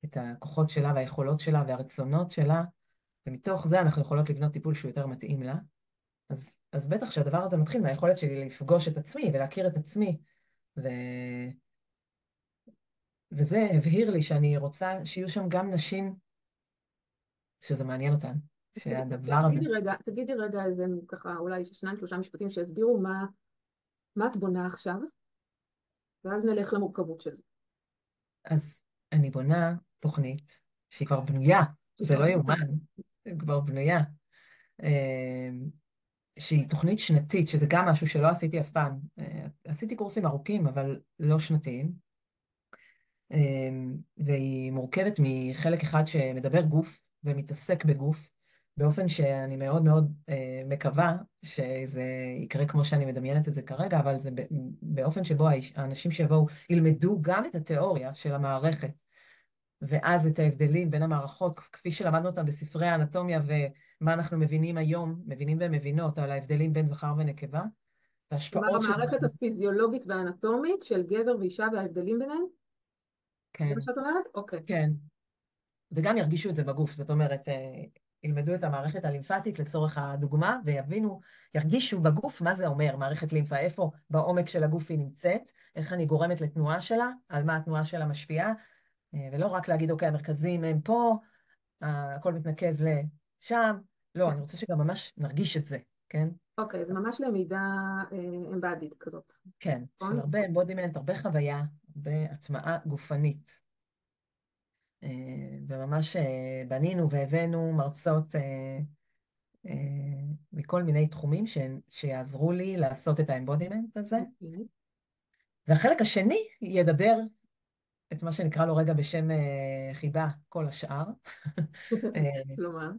S2: את הכוחות שלה והיכולות שלה והרצונות שלה, ומתוך זה אנחנו יכולות לבנות טיפול שהוא יותר מתאים לה. אז בטח שהדבר הזה מתחיל מהיכולת שלי לפגוש את עצמי ולהכיר את עצמי, ו... וזה הבהיר לי שאני רוצה שיהיו שם גם נשים שזה מעניין אותן, שהדבר הזה.
S1: תגידי רגע איזה ככה, אולי שניים, שלושה משפטים שיסבירו מה את בונה עכשיו, ואז נלך למורכבות של זה.
S2: אז אני בונה תוכנית שהיא כבר בנויה, זה
S1: שכבר
S2: לא
S1: בנתה.
S2: יאומן, היא כבר בנויה, שהיא תוכנית שנתית, שזה גם משהו שלא עשיתי אף פעם. עשיתי קורסים ארוכים, אבל לא שנתיים. והיא מורכבת מחלק אחד שמדבר גוף ומתעסק בגוף, באופן שאני מאוד מאוד מקווה שזה יקרה כמו שאני מדמיינת את זה כרגע, אבל זה באופן שבו האנשים שיבואו ילמדו גם את התיאוריה של המערכת, ואז את ההבדלים בין המערכות, כפי שלמדנו אותם בספרי האנטומיה, ומה אנחנו מבינים היום, מבינים ומבינות על ההבדלים בין זכר ונקבה,
S1: כלומר,
S2: וההשפעות של זה.
S1: המערכת הפיזיולוגית והאנטומית של גבר ואישה וההבדלים ביניהם? זה
S2: כן,
S1: מה שאת אומרת? אוקיי.
S2: כן. וגם ירגישו את זה בגוף, זאת אומרת, ילמדו את המערכת הלימפטית לצורך הדוגמה, ויבינו, ירגישו בגוף מה זה אומר, מערכת לימפה, איפה בעומק של הגוף היא נמצאת, איך אני גורמת לתנועה שלה, על מה התנועה שלה משפיעה, ולא רק להגיד, אוקיי, המרכזים הם פה, הכל מתנקז לשם, לא, אני רוצה שגם ממש נרגיש את זה, כן?
S1: אוקיי, זה ממש למידה אמבדית כזאת,
S2: כן, של
S1: נכון?
S2: הרבה אמבודימנט, הרבה חוויה, הרבה הטמעה גופנית. אה, וממש בנינו והבאנו מרצות אה, מכל מיני תחומים שיעזרו לי לעשות את האמבודימנט הזה.
S1: אוקיי.
S2: והחלק השני ידבר את מה שנקרא לו רגע בשם חיבה כל השאר, אה,
S1: כלומר,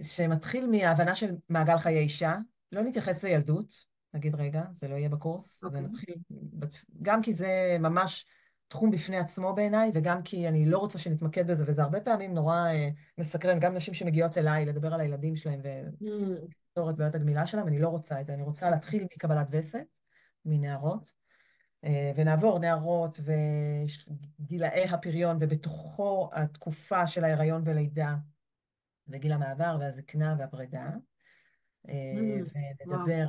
S2: שמתחיל מההבנה של מעגל חיי אישה. לא נתייחס לילדות, נגיד רגע, זה לא יהיה בקורס, זה
S1: אוקיי.
S2: מתחיל, גם כי זה ממש תחום בפני עצמו בעיניי, וגם כי אני לא רוצה שנתמקד בזה, וזה הרבה פעמים נורא מסקרן, גם נשים שמגיעות אליי לדבר על הילדים שלהם
S1: Hmm.
S2: לפתור את בעיות הגמילה שלהם, אני לא רוצה את זה, אני רוצה להתחיל מקבלת וסת, מנערות, ונעבור נערות וגילאי הפריון, ובתוכו התקופה של ההיריון ולידה, וגיל המעבר והזקנה והפרידה,
S1: Hmm. וואו.
S2: ונדבר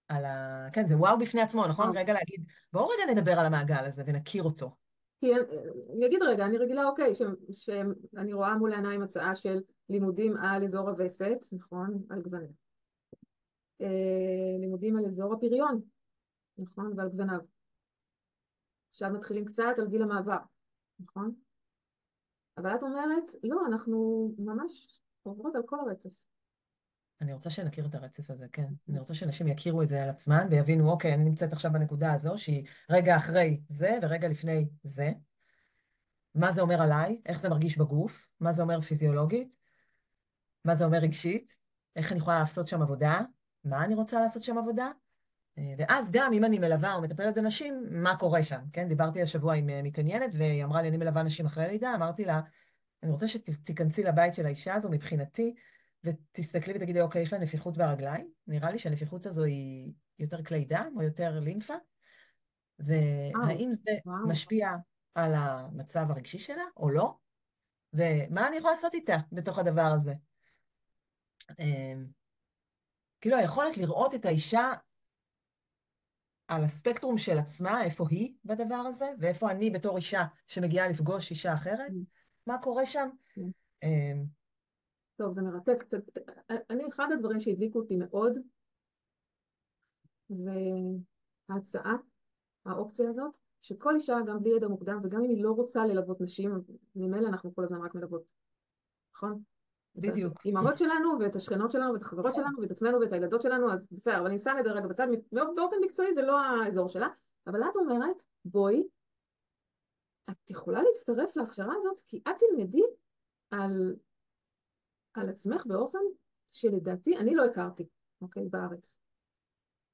S2: על כן, זה וואו בפני עצמו, נכון?
S1: וואו.
S2: רגע להגיד, בואו רגע נדבר על המעגל הזה ונכיר אותו.
S1: כי אני אגיד רגע, אני רגילה, אוקיי, שאני רואה מול העיניים הצעה של לימודים על אזור הווסת, נכון? על גווניה. לימודים על אזור הפריון, נכון? ועל גווניו. עכשיו מתחילים קצת על גיל המעבר, נכון? אבל את אומרת, לא, אנחנו ממש עוברות על כל הרצף.
S2: אני רוצה שנכיר את הרצף הזה, כן. אני רוצה שאנשים יכירו את זה על עצמם ויבינו, אוקיי, אני נמצאת עכשיו בנקודה הזו, שהיא רגע אחרי זה ורגע לפני זה. מה זה אומר עליי? איך זה מרגיש בגוף? מה זה אומר פיזיולוגית? מה זה אומר רגשית? איך אני יכולה לעשות שם עבודה? מה אני רוצה לעשות שם עבודה? ואז גם אם אני מלווה או מטפלת בנשים, מה קורה שם, כן? דיברתי השבוע עם מתעניינת, והיא אמרה לי, אני מלווה נשים אחרי לידה, אמרתי לה, אני רוצה שתיכנסי לבית של האישה הזו מבחינתי, ותסתכלי ותגידי, אוקיי, יש לה נפיחות ברגליים, נראה לי שהנפיחות הזו היא יותר כלי דם או יותר לימפה,
S1: וואו,
S2: והאם זה
S1: וואו.
S2: משפיע על המצב הרגשי שלה או לא, ומה אני יכולה לעשות איתה בתוך הדבר הזה. כאילו היכולת לראות את האישה על הספקטרום של עצמה, איפה היא בדבר הזה, ואיפה אני בתור אישה שמגיעה לפגוש אישה אחרת,
S1: Hmm.
S2: מה קורה שם.
S1: Hmm.
S2: אמ,
S1: טוב, זה מרתק. אחד הדברים שהדליקו אותי מאוד, זה ההצעה, האופציה הזאת. שכל אישה, גם בלי ידע מוקדם, וגם אם היא לא רוצה ללוות נשים, ממילא אנחנו כל הזמן רק מלוות, נכון? את
S2: בדיוק.
S1: האימהות שלנו, ואת השכנות שלנו, ואת החברות
S2: נכון.
S1: שלנו, ואת עצמנו, ואת הילדות שלנו, אז בסדר, אבל אני שמה את זה רגע בצד, באופן מקצועי זה לא האזור שלה, אבל את אומרת, בואי, את יכולה להצטרף להכשרה הזאת, כי את תלמדי על, על עצמך באופן שלדעתי, אני לא הכרתי, אוקיי, בארץ.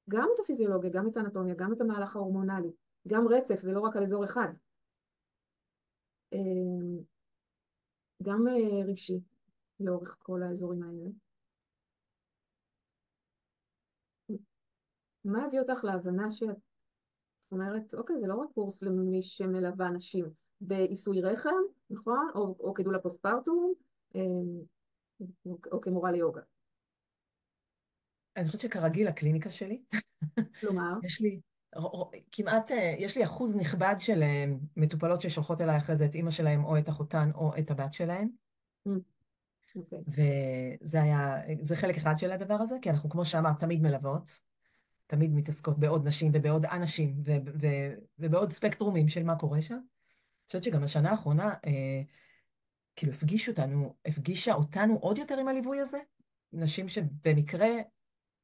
S1: גם את הפיזיולוגיה, גם את האנטומיה, גם את המהלך ההורמונלי, גם רצף, זה לא רק על אזור אחד. גם רגשי, לאורך כל האזורים האלה. מה הביא אותך להבנה שאת אומרת, אוקיי, זה לא רק קורס למי שמלווה נשים בעיסוי רחם, נכון? או גידול הפוסט-פרטום, אה, או כמורה ליוגה.
S2: אני חושבת שכרגיל הקליניקה שלי,
S1: כלומר,
S2: יש לי כמעט, יש לי אחוז נכבד של מטופלות ששולחות אליי אחרי זה את אימא שלהם או את אחותן או את הבת שלהם.
S1: אמ, אוקיי.
S2: זה חלק אחד של הדבר הזה, כי אנחנו, כמו שאמרת, תמיד מלוות, תמיד מתעסקות בעוד נשים ובעוד אנשים ובעוד ספקטרומים של מה קורה שם. אני חושבת שגם השנה האחרונה, כאילו הפגישה אותנו עוד יותר עם הליווי הזה. נשים שבמקרה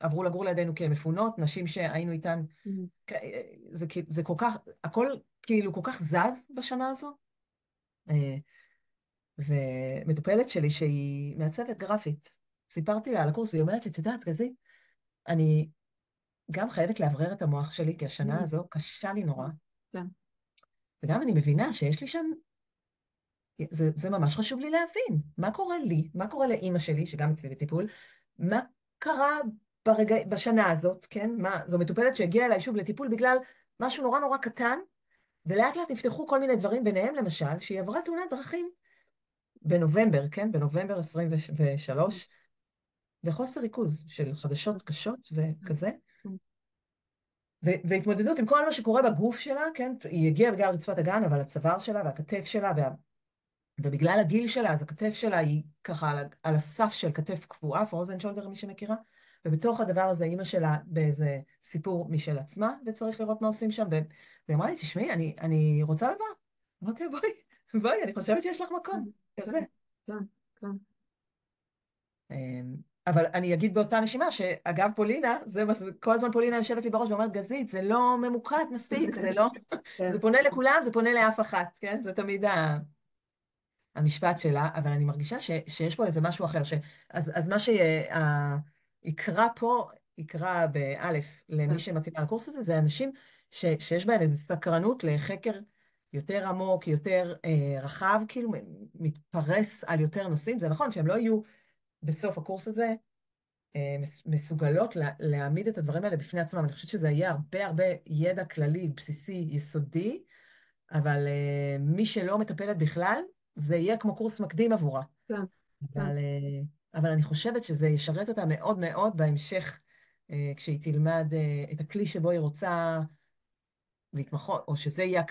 S2: עברו לגור לידינו כמפונות, נשים שהיינו איתן,
S1: אמ,
S2: זה כל כך, הכל כאילו כל כך זז בשנה הזו. אה, ומטופלת שלי שהיא מעצבת גרפית, סיפרתי לה על הקורס, היא אומרת לי, את יודעת, גזית, אני גם חייבת לאוורר את המוח שלי, כי השנה
S1: אמ,
S2: הזו קשה לי נורא,
S1: כן.
S2: וגם אני מבינה שיש לי שם, זה ממש חשוב לי להבין, מה קורה לי, מה קורה לאימא שלי, שגם אצלי בטיפול, מה קרה בשנה הזאת, כן? זו מטופלת שהגיעה אליי שוב לטיפול בגלל משהו נורא נורא קטן, ולאט לאט נפתחו כל מיני דברים, ביניהם למשל, שהיא עברה תאונת דרכים בנובמבר, כן? בנובמבר 23, וחוסר ריכוז של חדשות קשות וכזה, והתמודדות עם כל מה שקורה בגוף שלה, כן? היא הגיעה בגלל רצפת הגן, אבל הצוואר שלה והכתף שלה, ובגלל הגיל שלה, אז הכתף שלה היא ככה על הסף של כתף קפואה, פרוזן שולדר, מי שמכירה, ובתוך הדבר הזה אימא שלה באיזה סיפור משל עצמה, וצריך לראות מה עושים שם, והיא אמרה לי, תשמעי, אני רוצה לבוא. אמרתי, בואי, אני חושבת שיש לך מקום,
S1: כן,
S2: כזה.
S1: כן, כן.
S2: אבל אני אגיד באותה נשימה שאגב פולינה, כל הזמן פולינה יושבת לי בראש ואומרת, גזית, זה לא ממוקד מספיק, זה לא,
S1: כן.
S2: זה פונה לכולם, זה פונה לאף אחת, כן? זה תמיד המשפט שלה, אבל אני מרגישה שיש פה איזה משהו אחר. אז מה שיקרא פה, יקרא באלף למי
S1: כן.
S2: שמתאים על הקורס הזה, זה אנשים שיש בהם איזו סקרנות לחקר יותר עמוק, יותר רחב, כאילו מתפרס על יותר נושאים. זה נכון שהם לא יהיו בסוף הקורס הזה מסוגלות להעמיד את הדברים האלה בפני עצמם. אני חושבת שזה יהיה הרבה הרבה ידע כללי, בסיסי, יסודי, אבל מי שלא מטפלת בכלל, זה יהיה כמו קורס מקדים עבורה.
S1: כן, כן.
S2: אבל אני חושבת שזה ישרת אותה מאוד מאוד בהמשך, כשהיא תלמד את הכלי שבו היא רוצה להתמחות, או שזה יהיה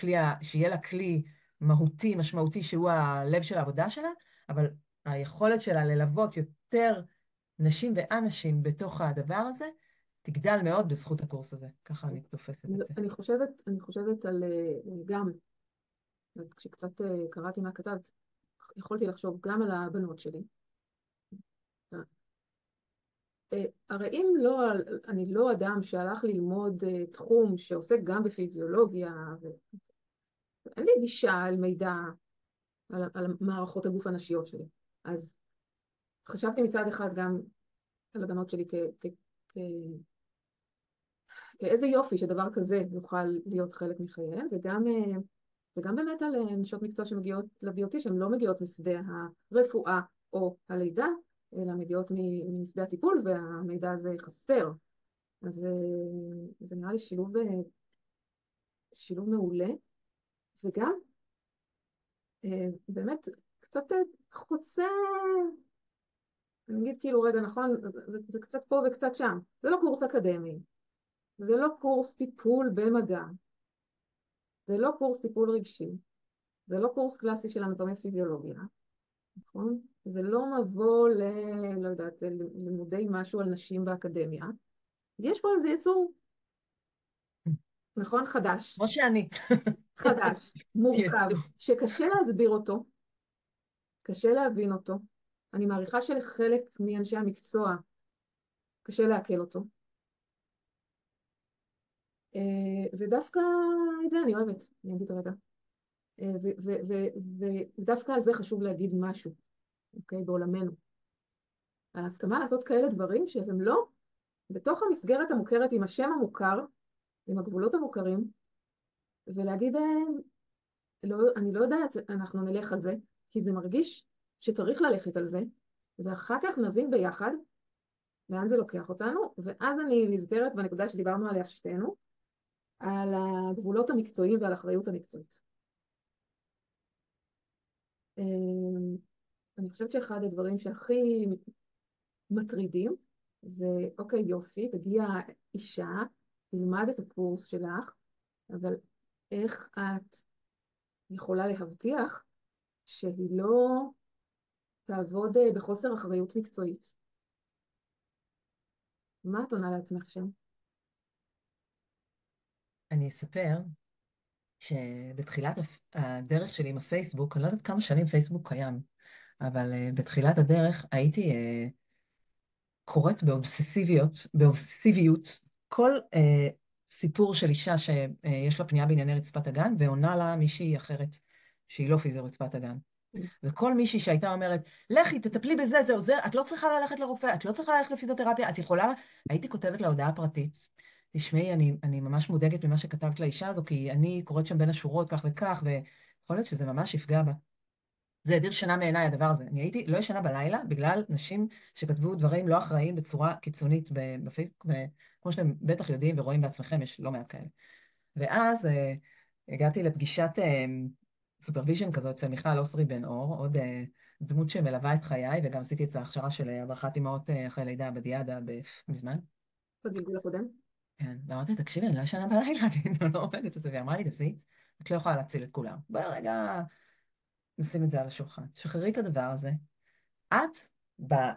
S2: שיהיה לה כלי מהותי, משמעותי, שהוא הלב של העבודה שלה, אבל היכולת שלה ללוות יותר נשים ואנשים בתוך הדבר הזה, תגדל מאוד בזכות הקורס הזה. ככה אני תופסת את זה.
S1: אני חושבת על גם, כשקצת קראתי מה כתבת, יכולתי לחשוב גם על הבנות שלי. הרי אם לא, אני לא אדם שהלך ללמוד תחום שעוסק גם בפיזיולוגיה, ואין לי גישה אל מידע על מערכות הגוף הנשיות שלי. אז חשבתי מצד אחד גם על הבנות שלי כ- כאיזה יופי שדבר כזה יוכל להיות חלק מחייהם, וגם באמת על נשות מקצוע שמגיעות ל-BOT, שהן לא מגיעות משדה הרפואה או הלידה, אלא מגיעות משדה הטיפול, והמידע הזה חסר. אז זה נראה לי שילוב מעולה, וגם באמת קצת חוצה, אני אגיד כאילו רגע נכון, זה קצת פה וקצת שם. זה לא קורס אקדמי, זה לא קורס טיפול במגע, זה לא קורס טיפול רגשי, זה לא קורס קלאסי של אנטומיה פיזיולוגיה, נכון? זה לא מבוא לא יודעת, לימודי משהו על נשים באקדמיה. יש פה איזה יצור נכון? חדש,
S2: כמו שאני.
S1: חדש, מורכב,
S2: יצאו.
S1: שקשה להסביר אותו, קשה להבין אותו. אני מעריכה שלחלק מאנשי המקצוע קשה לעכל אותו. ודווקא את זה אני אוהבת, אני אגיד רגע. ודווקא על זה חשוב להגיד משהו, אוקיי, בעולמנו. ההסכמה לעשות כאלה דברים שהם לא בתוך המסגרת המוכרת עם השם המוכר, עם הגבולות המוכרים, ולהגיד, לא, אני לא יודעת, אנחנו נלך על זה, כי זה מרגיש שצריך ללכת על זה, ואחר כך נבין ביחד לאן זה לוקח אותנו, ואז אני נזכרת בנקודה שדיברנו עליה שתינו, על הגבולות המקצועיים ועל האחריות המקצועית. אני חושבת שאחד הדברים שהכי מטרידים זה, אוקיי, יופי, תגיע אישה, תלמד את הקורס שלך, אבל איך את יכולה להבטיח שהיא לא תעבוד בחוסר אחריות מקצועית? מה את עונה לעצמך שם?
S2: אני אספר שבתחילת הדרך שלי עם הפייסבוק, אני לא יודעת כמה שנים פייסבוק קיים, אבל בתחילת הדרך הייתי קוראת באובססיביות כל סיפור של אישה שיש לה פנייה בענייני רצפת הגן, ועונה לה מישהי אחרת שהיא לא פיזיו רצפת הגן. וכל מישהי שהייתה אומרת, לכי, תטפלי בזה, זה עוזר, את לא צריכה ללכת לרופא, את לא צריכה ללכת לפיזיותרפיה, את יכולה... הייתי כותבת לה הודעה פרטית, תשמעי, אני ממש מודאגת ממה שכתבת לאישה הזו, כי אני קוראת שם בין השורות כך וכך, ויכול להיות שזה ממש יפגע בה. זה הדיר שינה מעיניי הדבר הזה. אני הייתי לא ישנה בלילה בגלל נשים שכתבו דברים לא אחראיים בצורה קיצונית בפייסבוק, וכמו שאתם בטח יודעים ורואים בעצמכם, יש לא מעט כאלה. ואז הגעתי לפגישת סופרוויז'ן כזו אצל מיכל אוסרי בן אור, עוד דמות שמלווה את חיי, וגם עשיתי את ההכשרה של הדרכת אימהות אחרי לידה בדיאדה מזמן.
S1: בגלגול הקודם?
S2: כן, ואמרתי, תקשיבי, אני לא ישנה בלילה, אני לא עומדת את זה, והיא אמרה לי, גסית, את לא יכולה להציל את כולם. בואי רגע נשים את זה על השולחן. שחררי את הדבר הזה. את,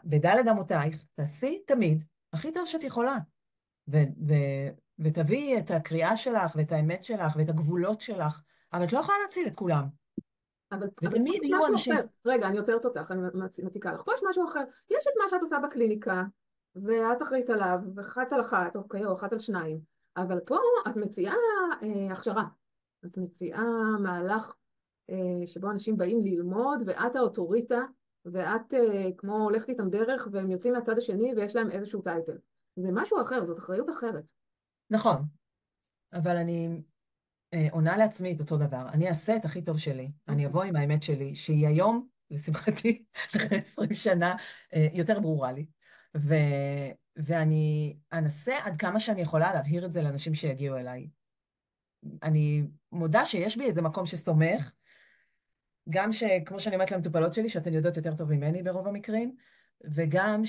S2: בדלת אמותייך, תעשי תמיד הכי טוב שאת יכולה. ותביאי את הקריאה שלך, ואת האמת שלך, ואת הגבולות שלך, אבל את לא יכולה להציל את כולם.
S1: אבל פה
S2: ותמיד
S1: יש
S2: יהיו
S1: משהו
S2: אנשים...
S1: אחר. רגע, אני עוצרת אותך, אני מציקה לך. פה יש משהו אחר. יש את מה שאת עושה בקליניקה, ואת אחראית עליו, ואחת על אחת, אוקיי, או אחת על שניים. אבל פה את מציעה הכשרה. את מציעה מהלך שבו אנשים באים ללמוד, ואת האוטוריטה, ואת כמו הולכת איתם דרך, והם יוצאים מהצד השני, ויש להם איזשהו טייטל. זה משהו אחר, זאת אחריות אחרת.
S2: נכון, אבל אני עונה לעצמי את אותו דבר. אני אעשה את הכי טוב שלי. אני
S1: אוקיי.
S2: אבוא עם האמת שלי, שהיא היום, לשמחתי, אחרי 20 שנה, יותר ברורה לי. ו... ואני אנסה עד כמה שאני יכולה להבהיר את זה לאנשים שיגיעו אליי. אני מודה שיש בי איזה מקום שסומך, גם כמו שאני אומרת למטופלות שלי, שאתן יודעות יותר טוב ממני ברוב המקרים, וגם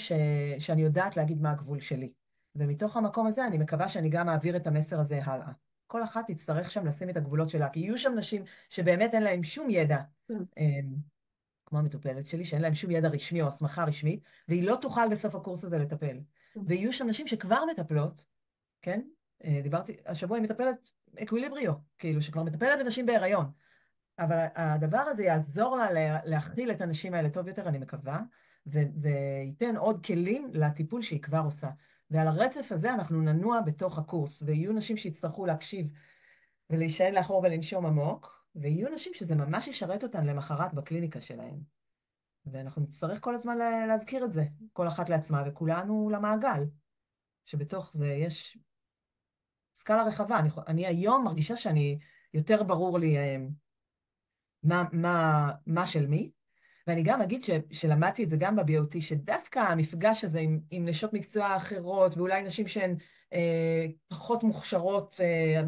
S2: שאני יודעת להגיד מה הגבול שלי. ומתוך המקום הזה אני מקווה שאני גם אעביר את המסר הזה הלאה. כל אחת תצטרך שם לשים את הגבולות שלה, כי יהיו שם נשים שבאמת אין להן שום ידע,
S1: כן.
S2: כמו המטופלת שלי, שאין להן שום ידע רשמי או הסמכה רשמית, והיא לא תוכל בסוף הקורס הזה לטפל.
S1: כן.
S2: ויהיו שם נשים שכבר מטפלות, כן? דיברתי השבוע עם מטפלת אקוויליבריו, כאילו, שכבר מטפלת בנשים בהיריון. אבל הדבר הזה יעזור לה להכיל את הנשים האלה טוב יותר, אני מקווה, וייתן עוד כלים לטיפול שהיא כבר עושה. ועל הרצף הזה אנחנו ננוע בתוך הקורס, ויהיו נשים שיצטרכו להקשיב ולהישען לאחור ולנשום עמוק, ויהיו נשים שזה ממש ישרת אותן למחרת בקליניקה שלהן. ואנחנו נצטרך כל הזמן להזכיר את זה, כל אחת לעצמה וכולנו למעגל, שבתוך זה יש סקאלה רחבה. אני היום מרגישה שאני, יותר ברור לי מה של מי. ואני גם אגיד שלמדתי את זה גם ב-BOT, שדווקא המפגש הזה עם נשות מקצוע אחרות, ואולי נשים שהן פחות מוכשרות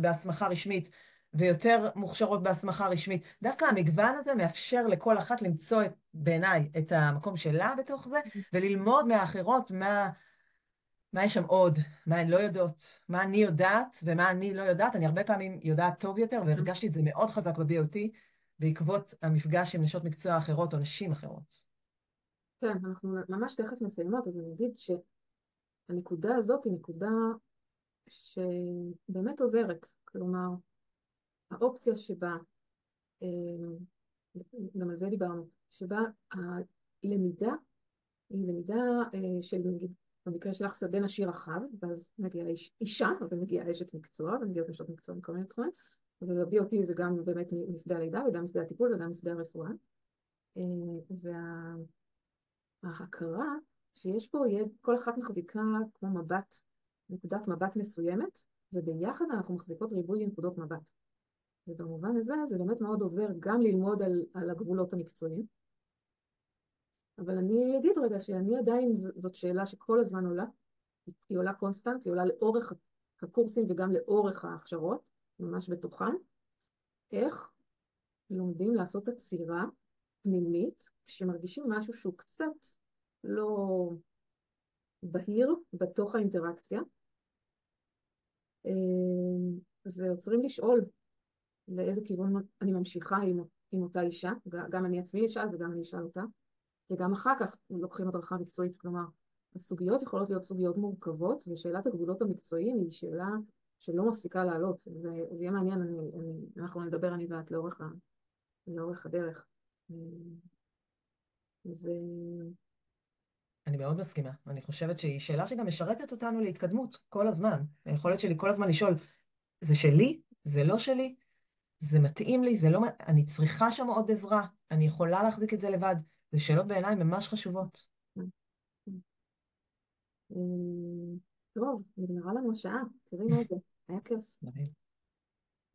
S2: בהסמכה רשמית, ויותר מוכשרות בהסמכה רשמית, דווקא המגוון הזה מאפשר לכל אחת למצוא בעיניי את המקום שלה בתוך זה, וללמוד מהאחרות מה יש שם עוד, מה הן לא יודעות, מה אני יודעת ומה אני לא יודעת. אני הרבה פעמים יודעת טוב יותר, והרגשתי את זה מאוד חזק ב-BOT, בעקבות המפגש עם נשות מקצוע אחרות או נשים אחרות.
S1: כן, אנחנו ממש תכף מסיימות, אז אני אגיד שהנקודה הזאת היא נקודה שבאמת עוזרת. כלומר, האופציה שבה, אה, גם על זה דיברנו, שבה הלמידה היא למידה של, נגיד, במקרה שלך שדה נשי רחב, ואז מגיעה אישה, ומגיעה אשת מקצוע, ומגיעות נשות מקצוע מכל מיני תחומים, וב-BOT זה גם באמת משדה הלידה, וגם משדה הטיפול, וגם משדה הרפואה. וההכרה שיש פה, כל אחת מחזיקה כמו מבט, נקודת מבט מסוימת, וביחד אנחנו מחזיקות ריבוי נקודות מבט. ובמובן הזה זה באמת מאוד עוזר גם ללמוד על הגבולות המקצועיים. אבל אני אגיד רגע שאני עדיין, זאת שאלה שכל הזמן עולה, היא עולה קונסטנט, היא עולה לאורך הקורסים וגם לאורך ההכשרות, ממש בתוכן, איך לומדים לעשות עצירה פנימית, כשמרגישים משהו שהוא קצת לא בהיר בתוך האינטראקציה, ועוצרים לשאול לאיזה כיוון אני ממשיכה עם אותה אישה, גם אני עצמי אשאל וגם אני אשאל אותה, וגם אחר כך לוקחים הדרכה מקצועית. כלומר, הסוגיות יכולות להיות סוגיות מורכבות, ושאלת הגבולות המקצועיים היא שאלה שלא מפסיקה לעלות. זה יהיה מעניין, אנחנו נדבר אני ואת לאורך הדרך. זה...
S2: אני מאוד מסכימה. אני חושבת שהיא שאלה שגם משרתת אותנו להתקדמות כל הזמן. היכולת שלי כל הזמן לשאול, זה שלי? זה לא שלי? זה מתאים לי? זה לא... אני צריכה שם עוד עזרה? אני יכולה להחזיק את זה לבד? זה שאלות בעיניי ממש חשובות.
S1: טוב, נגמרה לנו השעה, תראי מה זה, היה כיף,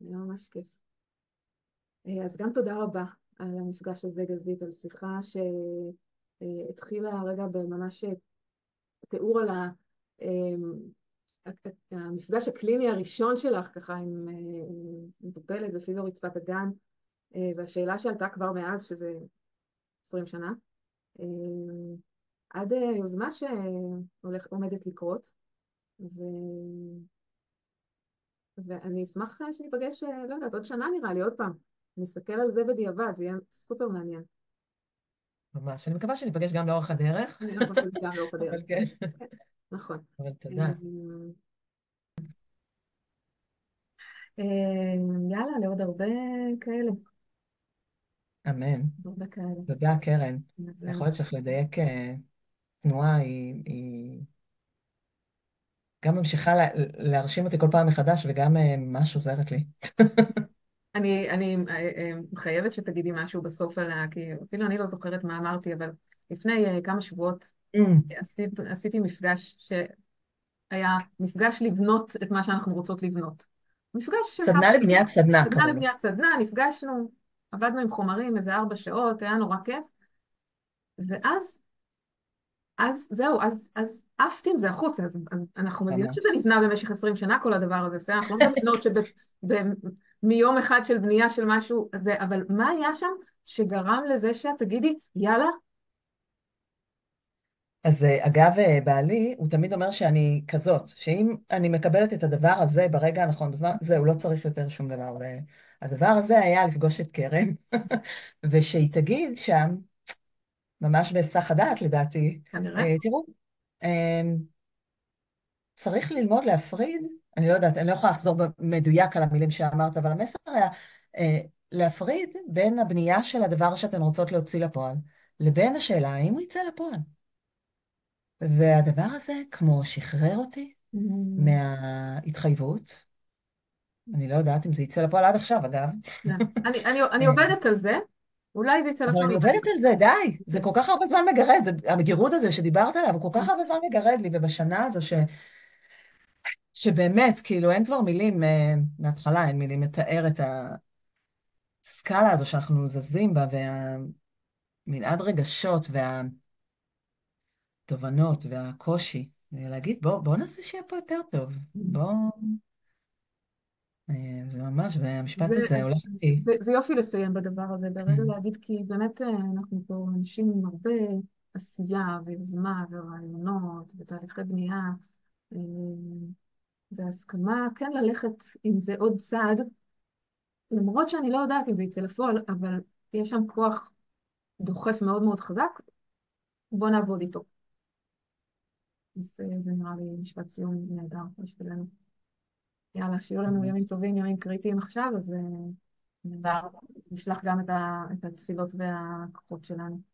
S1: היה ממש כיף. אז גם תודה רבה על המפגש הזה, גזית, על שיחה שהתחילה רגע בממש תיאור על המפגש הקליני הראשון שלך, ככה עם מטופלת בפיזיו רצפת הגן, והשאלה שעלתה כבר מאז, שזה 20 שנה, עד יוזמה שעומדת לקרות, ואני אשמח שניפגש, לא יודעת, עוד שנה נראה לי, עוד פעם. נסתכל על זה בדיעבד, זה יהיה סופר מעניין.
S2: ממש. אני מקווה שניפגש גם לאורך הדרך.
S1: אני גם חושבת גם לאורך הדרך.
S2: אבל כן.
S1: כן, נכון.
S2: אבל תודה.
S1: יאללה, לעוד הרבה כאלה.
S2: אמן.
S1: הרבה כאלה.
S2: תודה, קרן.
S1: אז
S2: היכולת שלך לדייק תנועה היא גם ממשיכה להרשים אותי כל פעם מחדש, וגם ממש עוזרת לי.
S1: אני חייבת שתגידי משהו בסוף עליה, כי אפילו אני לא זוכרת מה אמרתי, אבל לפני כמה שבועות
S2: Mm.
S1: עשיתי מפגש שהיה מפגש לבנות את מה שאנחנו רוצות לבנות. מפגש של כמה
S2: סדנה
S1: שעות,
S2: לבניית סדנה
S1: סדנה
S2: קראו לו.
S1: לבניית סדנה, נפגשנו, עבדנו עם חומרים איזה 4 שעות, היה נורא כיף, ואז זהו, אז עפתי עם זה החוצה, אז אנחנו מבינות שזה
S2: ממש.
S1: נבנה במשך 20 שנה כל הדבר הזה, בסדר, אנחנו לא מדמיינות מיום אחד של בנייה של משהו, אבל מה היה שם שגרם לזה שאת תגידי, יאללה,
S2: אז אגב, בעלי, הוא תמיד אומר שאני כזאת, שאם אני מקבלת את הדבר הזה ברגע הנכון, בזמן, זהו, לא צריך יותר שום דבר. והדבר הזה היה לפגוש את קרן, ושהיא תגיד שם, ממש בהיסח הדעת לדעתי,
S1: כנראה.
S2: תראו, אה, צריך ללמוד להפריד, אני לא יודעת, אני לא יכולה לחזור במדויק על המילים שאמרת, אבל המסר היה להפריד בין הבנייה של הדבר שאתן רוצות להוציא לפועל, לבין השאלה האם הוא יצא לפועל. והדבר הזה, כמו שחרר אותי
S1: Mm,
S2: מההתחייבות, אני לא יודעת אם זה יצא לפועל עד עכשיו, אגב.
S1: כן. אני עובדת על זה, אולי זה יצא
S2: אבל
S1: לפועל,
S2: אני
S1: אולי
S2: עובדת על זה, די. זה
S1: כן.
S2: כל כך הרבה זמן מגרד, המגירות הזה שדיברת עליו, הוא כל כך הרבה זמן מגרד לי, ובשנה הזו שבאמת, כאילו, אין כבר מילים, מההתחלה אין מילים לתאר את הסקאלה הזו שאנחנו זזים בה, והמנעד רגשות, והתובנות, והקושי. להגיד, בוא נעשה שיהיה פה יותר טוב. בוא... זה ממש, זה, המשפט
S1: זה,
S2: הזה הולך לי.
S1: זה יופי לסיים בדבר הזה, ברגע להגיד, כי באמת אנחנו פה אנשים עם הרבה עשייה ויוזמה ורעיונות ותהליכי בנייה, אה, והסכמה כן ללכת עם זה עוד צעד, למרות שאני לא יודעת אם זה יצא לפועל, אבל יש שם כוח דוחף מאוד מאוד חזק, בוא נעבוד איתו. אז זה נראה לי משפט סיום נהדר בשבילנו. יאללה, שיהיו לנו ימים טובים, ימים קריטיים עכשיו, אז נשלח גם את התפילות והכוחות שלנו.